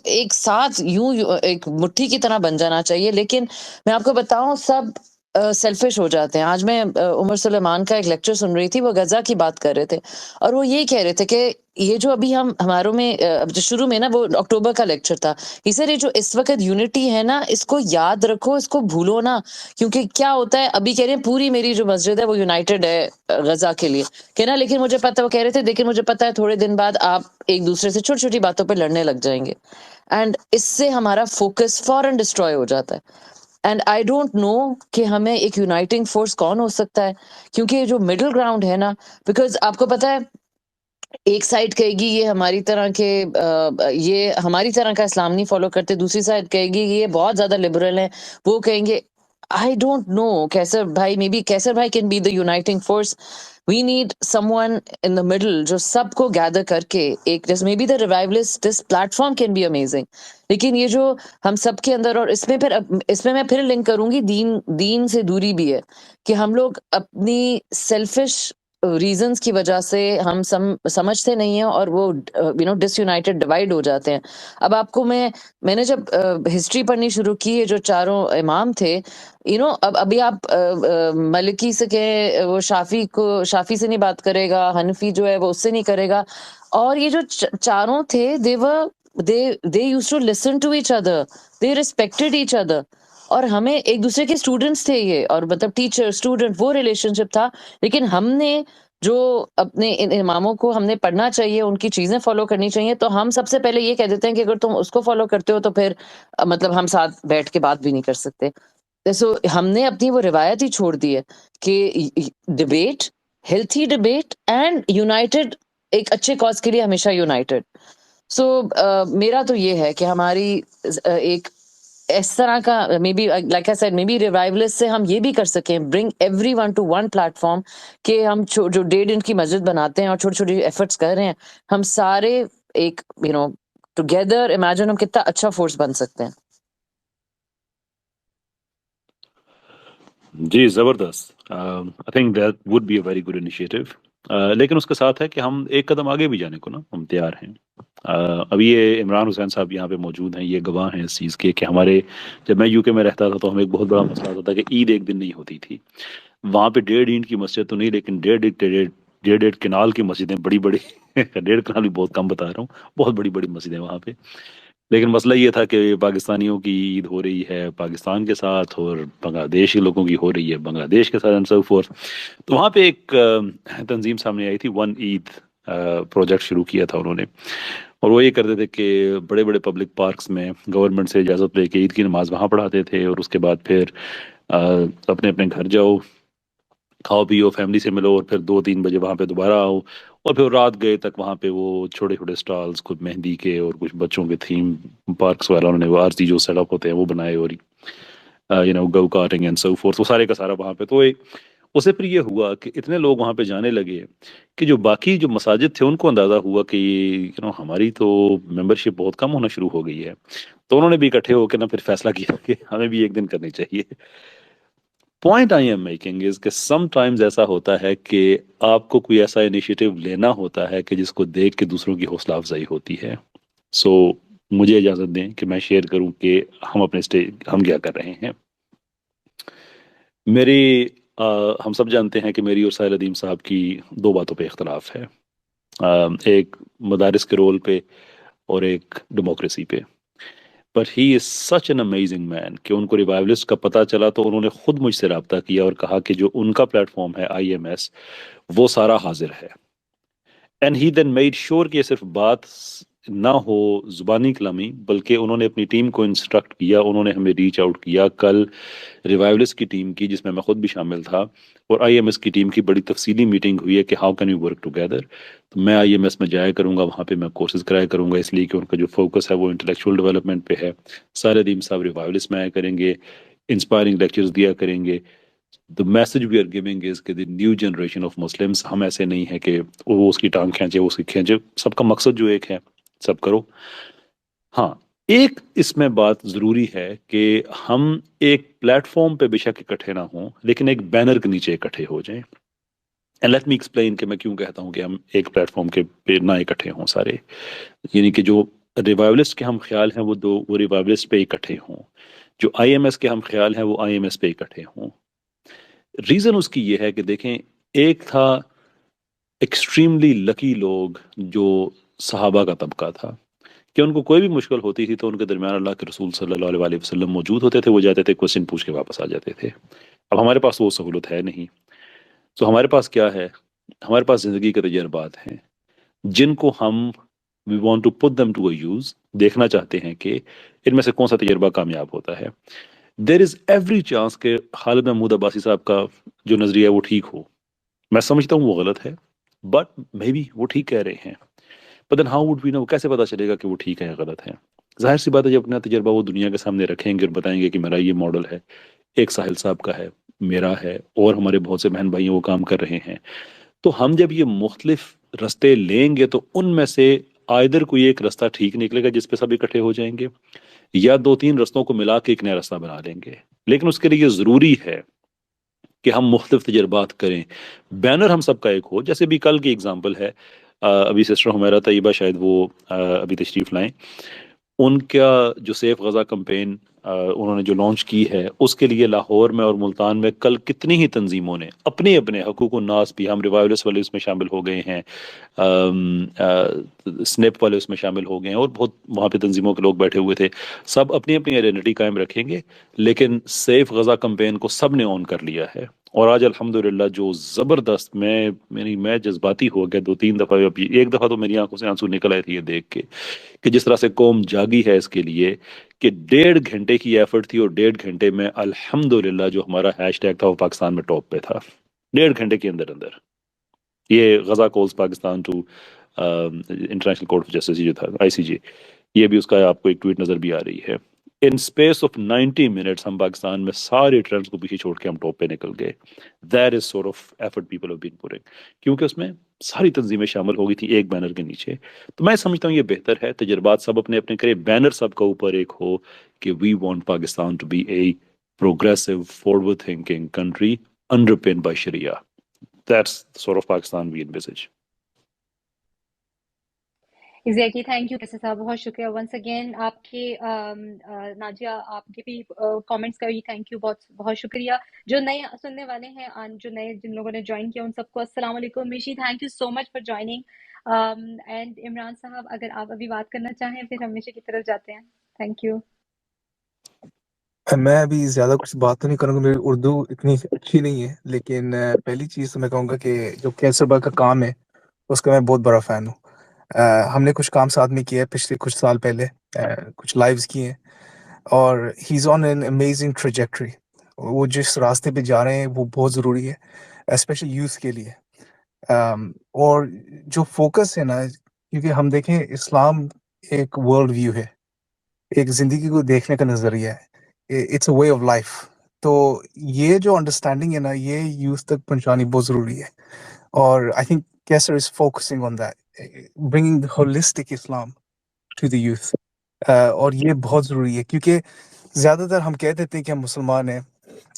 ایک ساتھ یوں ایک مٹھی کی طرح بن جانا چاہیے، لیکن میں آپ کو بتاؤں سب سیلفش ہو جاتے ہیں. آج میں عمر سلیمان کا ایک لیکچر سن رہی تھی، وہ غزہ کی بات کر رہے تھے اور وہ یہ کہہ رہے تھے کہ یہ جو ابھی ہماروں میں جو شروع میں نا وہ اکتوبر کا لیکچر تھا، یہ سر یہ جو اس وقت یونٹی ہے نا، اس کو یاد رکھو، اس کو بھولو نا. کیونکہ کیا ہوتا ہے ابھی کہہ رہے ہیں پوری میری جو مسجد ہے وہ یونائٹڈ ہے غزہ کے لیے کہنا، لیکن مجھے پتا، وہ کہہ رہے تھے لیکن مجھے پتا ہے تھوڑے دن بعد آپ ایک دوسرے سے چھوٹی چھوٹی باتوں پہ لڑنے لگ جائیں گے، اینڈ اس سے ہمارا فوکس فوراً ڈسٹروائے ہو جاتا ہے. اینڈ آئی ڈونٹ نو کہ ہمیں ایک یونائٹنگ فورس کون ہو سکتا ہے، کیونکہ یہ جو مڈل گراؤنڈ ہے نا، بیکاز آپ کو پتا ہے ایک سائڈ کہے گی یہ ہماری طرح کے یہ ہماری طرح کا اسلام نہیں فالو کرتے، دوسری سائڈ کہے گی یہ بہت زیادہ لبرل ہیں، وہ کہیں گے آئی ڈونٹ نو. کیسر بھائی مے بی کیسر بھائی can be the uniting force. We need someone in the middle جو سب کو گیدر کر کے ایک جیسے maybe the Revolist this platform can be amazing. لیکن یہ جو ہم سب کے اندر، اور اس میں میں پھر لنک کروں گی دین سے دوری بھی ہے کہ ہم لوگ اپنی سیلفش ریزنز کی وجہ سے ہم سمجھتے نہیں ہیں اور وہ ڈس یونائٹڈ ڈیوائڈ ہو جاتے ہیں. اب آپ کو میں نے جب ہسٹری پڑھنی شروع کی، یہ جو چاروں امام تھے اب ابھی آپ ملکی سے کہ وہ شافی سے نہیں بات کرے گا، حنفی جو ہے وہ اس سے نہیں کرے گا، اور یہ جو چاروں تھے they used to listen to each other, they respected each other. اور ہمیں ایک دوسرے کے اسٹوڈنٹس تھے یہ، اور مطلب ٹیچر اسٹوڈنٹ وہ ریلیشن شپ تھا. لیکن ہم نے جو اپنے ان اماموں کو ہم نے پڑھنا چاہیے، ان کی چیزیں فالو کرنی چاہیے، تو ہم سب سے پہلے یہ کہہ دیتے ہیں کہ اگر تم اس کو فالو کرتے ہو تو پھر مطلب ہم ساتھ بیٹھ کے بات بھی نہیں کر سکتے. سو ہم نے اپنی وہ روایت ہی چھوڑ دی ہے کہ debate, healthy debate and United, ایک اچھے کاز کے لیے ہمیشہ یونائٹڈ. سو میرا تو یہ ہے کہ ہماری ایک اس طرح کا maybe like I said maybe Revolist سے ہم یہ بھی کر سکیں، bring everyone to one platform, کہ ہم جو 1.5 انچ کی مسجد بناتے ہیں اور چھوٹی چھوٹی ایفرٹس کر رہے ہیں، ہم سارے ایک ٹوگیدر امیجن ہم کتنا اچھا فورس بن سکتے ہیں. جی زبردست. I think that would be a very good initiative. لیکن اس کے ساتھ ہے کہ ہم ایک قدم آگے بھی جانے کو نا ہم تیار ہیں. ابھی یہ عمران حسین صاحب یہاں پہ موجود ہیں، یہ گواہ ہیں اس چیز کے کہ ہمارے جب میں یو کے میں رہتا تھا تو ہمیں ایک بہت بڑا مسئلہ ہوتا تھا کہ عید ایک دن نہیں ہوتی تھی. وہاں پہ 1.5 اینٹ کی مسجد تو نہیں، لیکن 1.5 کنال کی مسجدیں بڑی بڑی 1.5 کنال بھی بہت کم بتا رہا ہوں، بہت بڑی بڑی مسجدیں وہاں پہ. لیکن مسئلہ یہ تھا کہ پاکستانیوں کی عید ہو رہی ہے پاکستان کے ساتھ، اور بنگلہ دیش کے لوگوں کی ہو رہی ہے بنگلہ دیش کے ساتھ اینڈ سو فورتھ. تو وہاں پہ ایک تنظیم سامنے آئی تھی، ون عید پروجیکٹ شروع کیا تھا انہوں نے، اور وہ یہ کرتے تھے کہ بڑے بڑے پبلک پارکس میں گورنمنٹ سے اجازت لے کے عید کی نماز وہاں پڑھاتے تھے، اور اس کے بعد پھر اپنے اپنے گھر جاؤ، کھاؤ پیو، فیملی سے ملو، اور پھر 2-3 بجے وہاں پہ دوبارہ آؤ، اور پھر رات گئے تک وہاں پہ وہ چھوٹے چھوٹے سٹالز، کچھ مہندی کے اور کچھ بچوں کے تھیم پارکس وغیرہ انہوں نے وہ عارضی جو سیٹ اپ ہوتے ہیں وہ بنائے، اور گو کارٹنگ اینڈ سو فورتھ، وہ سارے کا سارا وہاں پہ. تو اس سے پھر یہ ہوا کہ اتنے لوگ وہاں پہ جانے لگے کہ جو باقی جو مساجد تھے ان کو اندازہ ہوا کہ ہماری تو ممبرشپ بہت کم ہونا شروع ہو گئی ہے. تو انہوں نے بھی اکٹھے ہو کے نا پھر فیصلہ کیا کہ ہمیں بھی ایک دن کرنی چاہیے. Point I am making is کہ سم ٹائمز ایسا ہوتا ہے کہ آپ کو کوئی ایسا انیشیٹو لینا ہوتا ہے کہ جس کو دیکھ کے دوسروں کی حوصلہ افزائی ہوتی ہے. سو مجھے اجازت دیں کہ میں شیئر کروں کہ ہم اپنے اسٹیج ہم کیا کر رہے ہیں. ہم سب جانتے ہیں کہ میری اور ساحل ادیم صاحب کی 2 باتوں پہ اختلاف ہے، ایک مدارس کے رول پہ اور ایک ڈیموکریسی پہ. But he is such an amazing man کہ ان کو ریوائولسٹ کا پتہ چلا تو انہوں نے خود مجھ سے رابطہ کیا اور کہا کہ جو ان کا پلیٹ فارم ہے IMS وہ سارا حاضر ہے. And he then made sure کہ یہ صرف بات نہ ہو زبانی کلامی، بلکہ انہوں نے اپنی ٹیم کو انسٹرکٹ کیا، انہوں نے ہمیں ریچ آؤٹ کیا. کل ریوائولسٹ کی ٹیم کی، جس میں میں خود بھی شامل تھا، اور IMS کی ٹیم کی بڑی تفصیلی میٹنگ ہوئی ہے کہ how can you work together. تو میں IMS میں جایا کروں گا، وہاں پہ میں کورسز کرایا کروں گا، اس لیے کہ ان کا جو فوکس ہے وہ انٹلیکچوئل ڈیولپمنٹ پہ ہے. سارے ادیم صاحب ریوائولسٹ میں آیا کریں گے، انسپائرنگ لیکچرز دیا کریں گے. The message we are giving is کہ the new generation of Muslims، ہم ایسے نہیں ہیں کہ وہ اس کی ٹانگ کھینچے، وہ اس کی کھینچے، سب کا مقصد جو ایک ہے سب کرو. ہاں ایک اس میں بات ضروری ہے کہ ہم ایک پلیٹ فارم پہ بے شک اکٹھے نہ ہوں، لیکن ایک بینر کے نیچے اکٹھے ہو جائیں. اینڈ لیٹ می ایکسپلین کہ میں کیوں کہتا ہوں کہ ہم ایک پلیٹ فارم کے پہ نہ اکٹھے ہوں سارے. یعنی کہ جو ریوائولسٹ کے ہم خیال ہیں وہ ریوائولسٹ پہ اکٹھے ہوں، جو آئی ایم ایس کے ہم خیال ہیں وہ آئی ایم ایس پہ اکٹھے ہوں. ریزن اس کی یہ ہے کہ دیکھیں، ایک تھا ایکسٹریملی لکی لوگ جو صحابہ کا طبقہ تھا کہ ان کو کوئی بھی مشکل ہوتی تھی تو ان کے درمیان اللہ کے رسول صلی اللہ علیہ وسلم موجود ہوتے تھے، وہ جاتے تھے کوسچن پوچھ کے واپس آ جاتے تھے. اب ہمارے پاس وہ سہولت ہے نہیں، تو ہمارے پاس کیا ہے؟ ہمارے پاس زندگی کے تجربات ہیں جن کو ہم we want to put them to a use, دیکھنا چاہتے ہیں کہ ان میں سے کون سا تجربہ کامیاب ہوتا ہے. دیر از ایوری چانس کہ خالد محمود عباسی صاحب کا جو نظریہ ہے وہ ٹھیک ہو. میں سمجھتا ہوں وہ غلط ہے، بٹ مے بی وہ ٹھیک کہہ رہے ہیں. بٹ دین ہاؤ وڈ وی نو؟ کیسے پتا چلے گا کہ وہ ٹھیک ہے یا غلط ہے؟ ظاہر سی بات ہے جب اپنا تجربہ وہ دنیا کے سامنے رکھیں گے اور بتائیں گے کہ میرا یہ ماڈل ہے، ایک ساحل صاحب کا ہے، میرا ہے، اور ہمارے بہت سے بہن بھائی وہ کام کر رہے ہیں، تو ہم جب یہ مختلف رستے لیں گے تو ان میں سے آئدر کوئی ایک رستہ ٹھیک نکلے گا جس پہ سب اکٹھے ہو جائیں گے، یا دو تین رستوں کو ملا کے ایک نیا رستہ بنا لیں گے. لیکن اس کے لیے یہ ضروری ہے کہ ہم مختلف تجربات کریں. بینر ہم سب کا ایک ہو، جیسے بھی کل کی اگزامپل ہے، ابھی سسٹر حمیرہ طیبہ شاید وہ ابھی تشریف لائیں، ان کا جو سیف غزہ کمپین انہوں نے جو لانچ کی ہے، اس کے لیے لاہور میں اور ملتان میں کل کتنی ہی تنظیموں نے اپنے اپنے حقوق الناس بھی، ہم ریوائولس والے اس میں شامل ہو گئے ہیں، سنیپ والے اس میں شامل ہو گئے ہیں، اور بہت وہاں پہ تنظیموں کے لوگ بیٹھے ہوئے تھے. سب اپنی اپنی آئیڈینٹی قائم رکھیں گے، لیکن سیف غزہ کمپین کو سب نے آن کر لیا ہے. اور آج الحمدللہ جو زبردست، میں جذباتی ہو گیا 2-3 دفعہ. ابھی ایک دفعہ تو میری آنکھوں سے آنسو نکل آئے تھے یہ دیکھ کے کہ جس طرح سے قوم جاگی ہے اس کے لیے، کہ 1.5 گھنٹے کی ایفرٹ تھی اور 1.5 گھنٹے میں الحمدللہ جو ہمارا ہیش ٹیگ تھا وہ پاکستان میں ٹاپ پہ تھا. 1.5 گھنٹے کے اندر یہ Gaza calls Pakistan to International Court of Justice جو تھا ICJ، یہ بھی اس کا آپ کو ایک ٹویٹ نظر بھی آ رہی ہے. ان اسپیس آف 90 منٹس ہم پاکستان میں سارے ٹرینڈز کو پیچھے چھوڑ کے ہم ٹاپ پہ نکل گئے. That is sort of effort people have been putting, کیونکہ اس میں ساری تنظیمیں شامل ہو گئی تھی ایک بینر کے نیچے. تو میں سمجھتا ہوں یہ بہتر ہے، تجربات سب اپنے اپنے کرے، بینر سب کا اوپر ایک ہو کہ we want Pakistan to be a progressive forward thinking country underpinned by Sharia. That's the sort of Pakistan we envisage. Exactly, thank you کیسر صاحب، بہت شکریہ ونس اگین. آپ کے ناجیہ، آپ کے بھی کامنٹس کا بھی تھینک یو، بہت بہت شکریہ. جو نئے سننے والے ہیں، جو نئے جن لوگوں نے جوائن کیا ان سب کو السلام علیکم. Mishi, thank you so much for joining. And Imran صاحب، اگر آپ ابھی بات کرنا چاہیں پھر ہم میشی کی طرف جاتے ہیں. Thank you. میں ابھی زیادہ کچھ بات تو نہیں کروں گا، میری اردو اتنی اچھی نہیں ہے، لیکن پہلی چیز تو میں کہوں گا کہ جو کیسر با کا کام ہے اس کا میں بہت بڑا فین ہوں. ہم نے کچھ کام ساتھ میں کیا ہے پچھلے کچھ سال پہلے، کچھ لائیوز کیے ہیں، اور ہی از آن این امیزنگ ٹریجیکٹری. وہ جس راستے پہ جا رہے ہیں وہ بہت ضروری ہے، اسپیشلی یوتھ کے لیے. اور جو فوکس ہے نا، کیونکہ ہم دیکھیں اسلام ایک ورلڈ ویو ہے، ایک زندگی کو دیکھنے کا نظریہ ہے، it's a way of life. تو یہ جو انڈرسٹینڈنگ ہے نا، یہ یوتھ تک پہنچانی بہت ضروری ہے. اور I think Qaiser is focusing on that, bringing holistic Islam to the youth. اور یہ بہت ضروری ہے، کیونکہ زیادہ تر ہم کہہ دیتے ہیں کہ ہم مسلمان ہیں،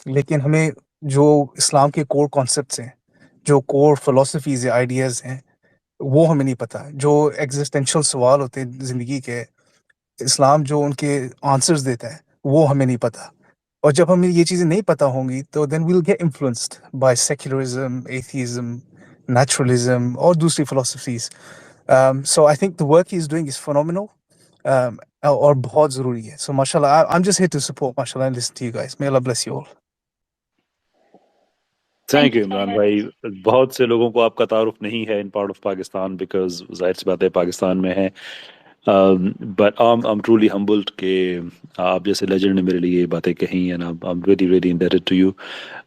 لیکن ہمیں جو اسلام کے کور کانسیپٹس ہیں، جو کور فلسفیز ہیں، آئیڈیاز ہیں، وہ ہمیں نہیں پتہ. جو ایگزسٹینشل سوال ہوتے ہیں زندگی کے، اسلام جو ان کے آنسرز دیتا ہے وہ ہمیں نہیں پتہ. اور جب ہمیں یہ چیزیں نہیں پتہ ہوں گی تو then we'll get influenced by secularism, atheism, naturalism اور دوسری فلسفیز. So I think the work he is doing is phenomenal. اور بہت ضروری ہے. So ماشاء اللہ I'm just here to support ماشاء اللہ and listen to you guys. May Allah bless you all. Thank thank you you so Imran much. بھائی. بہت سے لوگوں کو آپ کا تعارف نہیں ہے in part of Pakistan, because ظاہر سی بات ہے پاکستان میں ہے، بٹ I'm truly humbled کہ آپ جیسے لیجنڈ نے میرے لیے یہ باتیں کہیں ہیں. I'm really really indebted to you.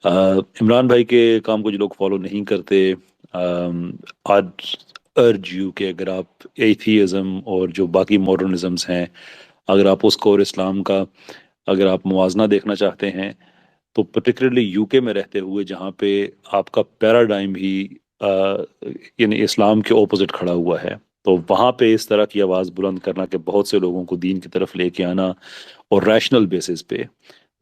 Imran بھائی کے کام کو جو لوگ فالو نہیں کرتے، I'd urge you کہ اگر آپ ایتھیزم اور جو باقی ماڈرنزمس ہیں، اگر آپ اس کو اور اسلام کا اگر آپ موازنہ دیکھنا چاہتے ہیں، تو پرٹیکولرلی یو کے میں رہتے ہوئے جہاں پہ آپ کا پیراڈائم ہی یعنی اسلام کے اپوزٹ کھڑا ہوا ہے، تو وہاں پہ اس طرح کی آواز بلند کرنا کہ بہت سے لوگوں کو دین کی طرف لے کے آنا اور ریشنل بیسس پہ،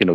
you know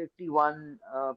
51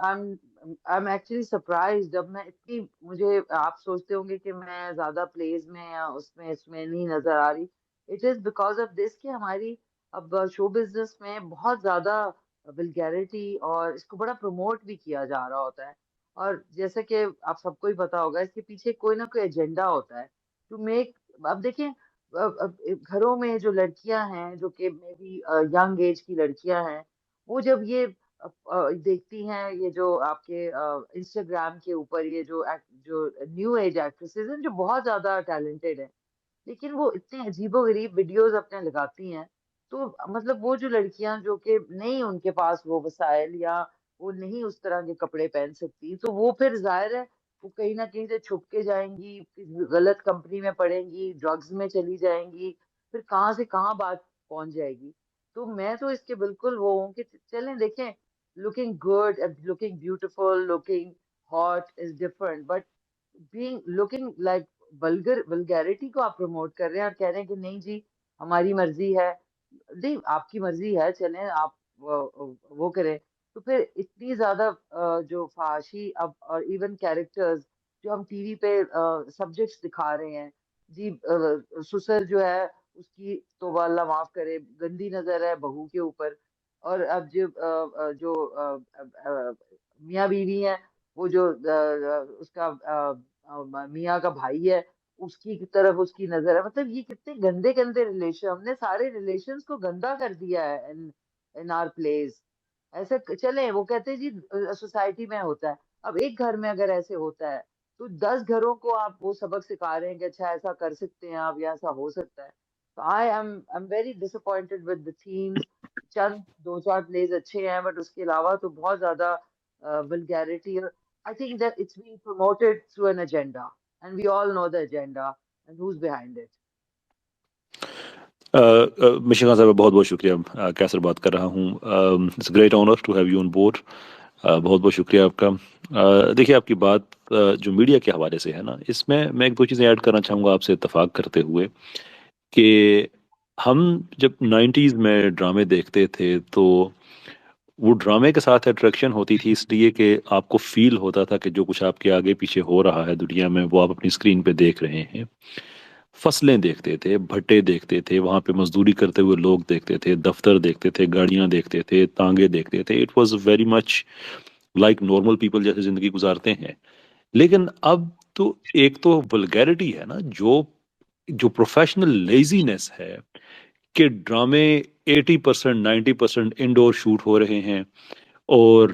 I'm am actually surprise جب میں اتنی مجھے آپ سوچتے ہوں گے کہ میں زیادہ پلیز میں یا اس میں نہیں نظر آ رہی. It is because of this کہ ہماری اب شو بزنس میں بہت زیادہ ولگیرٹی اور اس کو بڑا پروموٹ بھی کیا جا رہا ہوتا ہے. اور جیسے کہ آپ سب کو ہی پتا ہوگا اس کے پیچھے کوئی نہ کوئی ایجنڈا ہوتا ہے ٹو میک. اب دیکھیں گھروں میں جو لڑکیاں ہیں جو کہ مے بی ینگ ایج کی لڑکیاں ہیں وہ جب یہ دیکھتی ہیں یہ جو آپ کے انسٹاگرام کے اوپر یہ جو نیو ایج ایکٹریسز ہیں جو بہت زیادہ ٹیلنٹڈ ہیں لیکن وہ اتنے عجیب و غریب ویڈیوز اپنے لگاتی ہیں تو مطلب وہ جو لڑکیاں جو کہ نہیں ان کے پاس وہ وسائل یا وہ نہیں اس طرح کے کپڑے پہن سکتی تو وہ پھر ظاہر ہے وہ کہیں نہ کہیں سے چھپ کے جائیں گی غلط کمپنی میں پڑیں گی ڈرگز میں چلی جائیں گی پھر کہاں سے کہاں بات پہنچ جائے گی. تو میں تو اس کے بالکل وہ ہوں کہ چلیں دیکھیں looking good and looking beautiful, looking hot is different, but looking like vulgarity کو آپ پروموٹ کر رہے ہیں اور کہہ رہے ہیں کہ نہیں جی ہماری مرضی ہے. نہیں آپ کی مرضی ہے چلیں آپ وہ کریں تو پھر اتنی زیادہ جو فحاشی اب اور ایون کیریکٹرز جو ہم ٹی وی پہ سبجیکٹس دکھا رہے ہیں جی سسر جو ہے اس کی توبہ اللہ معاف کرے گندی نظر ہے بہو کے اوپر اور اب جو میاں بیوی ہیں وہ جو اس کا میاں کا بھائی ہے اس کی طرف اس کی نظر ہے. مطلب یہ کتنے گندے گندے ریلیشن ہم نے سارے ریلیشنز کو گندا کر دیا ہے ان آر پلیس. ایسے چلیں وہ کہتے ہیں جی سوسائٹی میں ہوتا ہے. اب ایک گھر میں اگر ایسے ہوتا ہے تو 10 گھروں کو آپ وہ سبق سکھا رہے ہیں کہ اچھا ایسا کر سکتے ہیں آپ یا ایسا ہو سکتا ہے. I'm very disappointed with the themes. چند دو چار پلیز اچھے ہیں بٹ اس کے علاوہ تو بہت زیادہ vulgarity. I think that it's being promoted through an agenda and we all know the agenda and who's behind it. مشن صاحب بہت بہت شکریہ. کیسر بات کر رہا ہوں. It's a great honour to have you on board. بہت بہت شکریہ آپ کا. دیکھیے آپ کی بات جو میڈیا کے حوالے سے ہے نا اس میں ایک دو چیزیں ایڈ کرنا چاہوں گا آپ سے اتفاق کرتے ہوئے کہ ہم جب 90s میں ڈرامے دیکھتے تھے تو وہ ڈرامے کے ساتھ اٹریکشن ہوتی تھی اس لیے کہ آپ کو فیل ہوتا تھا کہ جو کچھ آپ کے آگے پیچھے ہو رہا ہے دنیا میں وہ آپ اپنی اسکرین پہ دیکھ رہے ہیں. فصلیں دیکھتے تھے بھٹے دیکھتے تھے وہاں پہ مزدوری کرتے ہوئے لوگ دیکھتے تھے دفتر دیکھتے تھے گاڑیاں دیکھتے تھے تانگے دیکھتے تھے. It was very much like normal people جیسے زندگی گزارتے ہیں. لیکن اب تو ایک تو ولگیرٹی ہے نا جو پروفیشنل لیزینس ہے کہ ڈرامے 80% 90% انڈور شوٹ ہو رہے ہیں اور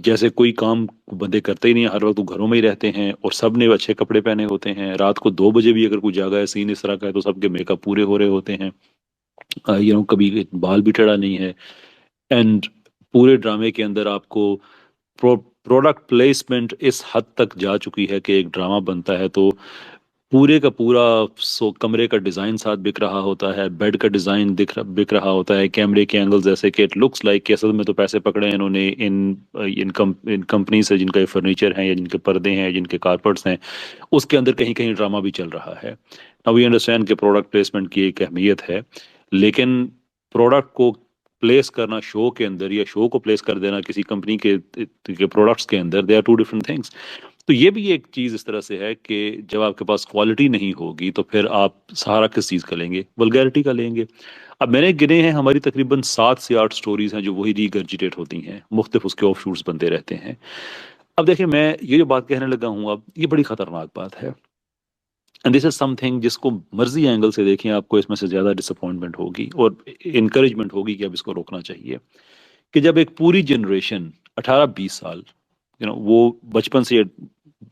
جیسے کوئی کام بندے کرتے ہی نہیں ہیں ہر وقت وہ گھروں میں ہی رہتے ہیں اور سب نے اچھے کپڑے پہنے ہوتے ہیں. رات کو 2 بجے بھی اگر کوئی جاگا ہے سین اس طرح کا ہے تو سب کے میک اپ پورے ہو رہے ہوتے ہیں. کبھی بال بھی ٹیڑھا نہیں ہے. اینڈ پورے ڈرامے کے اندر آپ کو پروڈکٹ پلیسمنٹ اس حد تک جا چکی ہے کہ ایک ڈرامہ بنتا ہے تو پورے کا پورا کمرے کا ڈیزائن ساتھ بک رہا ہوتا ہے بیڈ کا ڈیزائن بک رہا ہوتا ہے کیمرے کے اینگلز ایسے کہ اٹ لکس لائک کہ اصل میں تو پیسے پکڑے ہیں انہوں نے ان کمپنی سے جن کا یہ فرنیچر ہیں یا جن کے پردے ہیں جن کے کارپٹس ہیں اس کے اندر کہیں کہیں ڈرامہ بھی چل رہا ہے. نا وی انڈرسٹینڈ کہ پروڈکٹ پلیسمنٹ کی ایک اہمیت ہے لیکن پروڈکٹ کو پلیس کرنا شو کے اندر یا شو کو پلیس کر دینا کسی کمپنی کے پروڈکٹس کے اندر they are two different things. تو یہ بھی ایک چیز اس طرح سے ہے کہ جب آپ کے پاس کوالٹی نہیں ہوگی تو پھر آپ سہارا کس چیز کا لیں گے ولگیرٹی کا لیں گے. اب میں نے گنے ہیں ہماری تقریباً 7 سے 8 سٹوریز ہیں جو وہی ریگرجیٹیٹ ہوتی ہیں مختلف اس کے آف شوٹس بنتے رہتے ہیں. اب دیکھیں میں یہ جو بات کہنے لگا ہوں اب یہ بڑی خطرناک بات ہے and this is some thing جس کو مرضی اینگل سے دیکھیں آپ کو اس میں سے زیادہ ڈس اپوائنٹمنٹ ہوگی اور انکریجمنٹ ہوگی کہ اب اس کو روکنا چاہیے کہ جب ایک پوری جنریشن 18-20 سال وہ بچپن سے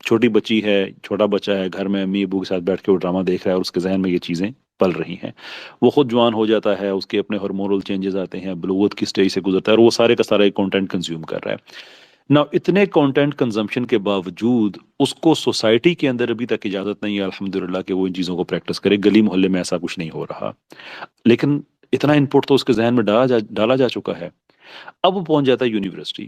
چھوٹی بچی ہے چھوٹا بچہ ہے گھر میں امی ابو کے ساتھ بیٹھ کے وہ ڈرامہ دیکھ رہا ہے اور اس کے ذہن میں یہ چیزیں پل رہی ہیں وہ خود جوان ہو جاتا ہے اس کے اپنے ہارمونل چینجز آتے ہیں بلوغت کی سٹیج سے گزرتا ہے اور وہ سارے کا سارا ایک کانٹینٹ کنزیوم کر رہا ہے. نا اتنے کانٹینٹ کنزمپشن کے باوجود اس کو سوسائٹی کے اندر ابھی تک اجازت نہیں ہے الحمدللہ کہ وہ ان چیزوں کو پریکٹس کرے. گلی محلے میں ایسا کچھ نہیں ہو رہا لیکن اتنا ان پٹ تو اس کے ذہن میں ڈالا جا چکا ہے. اب وہ پہنچ جاتا ہے یونیورسٹی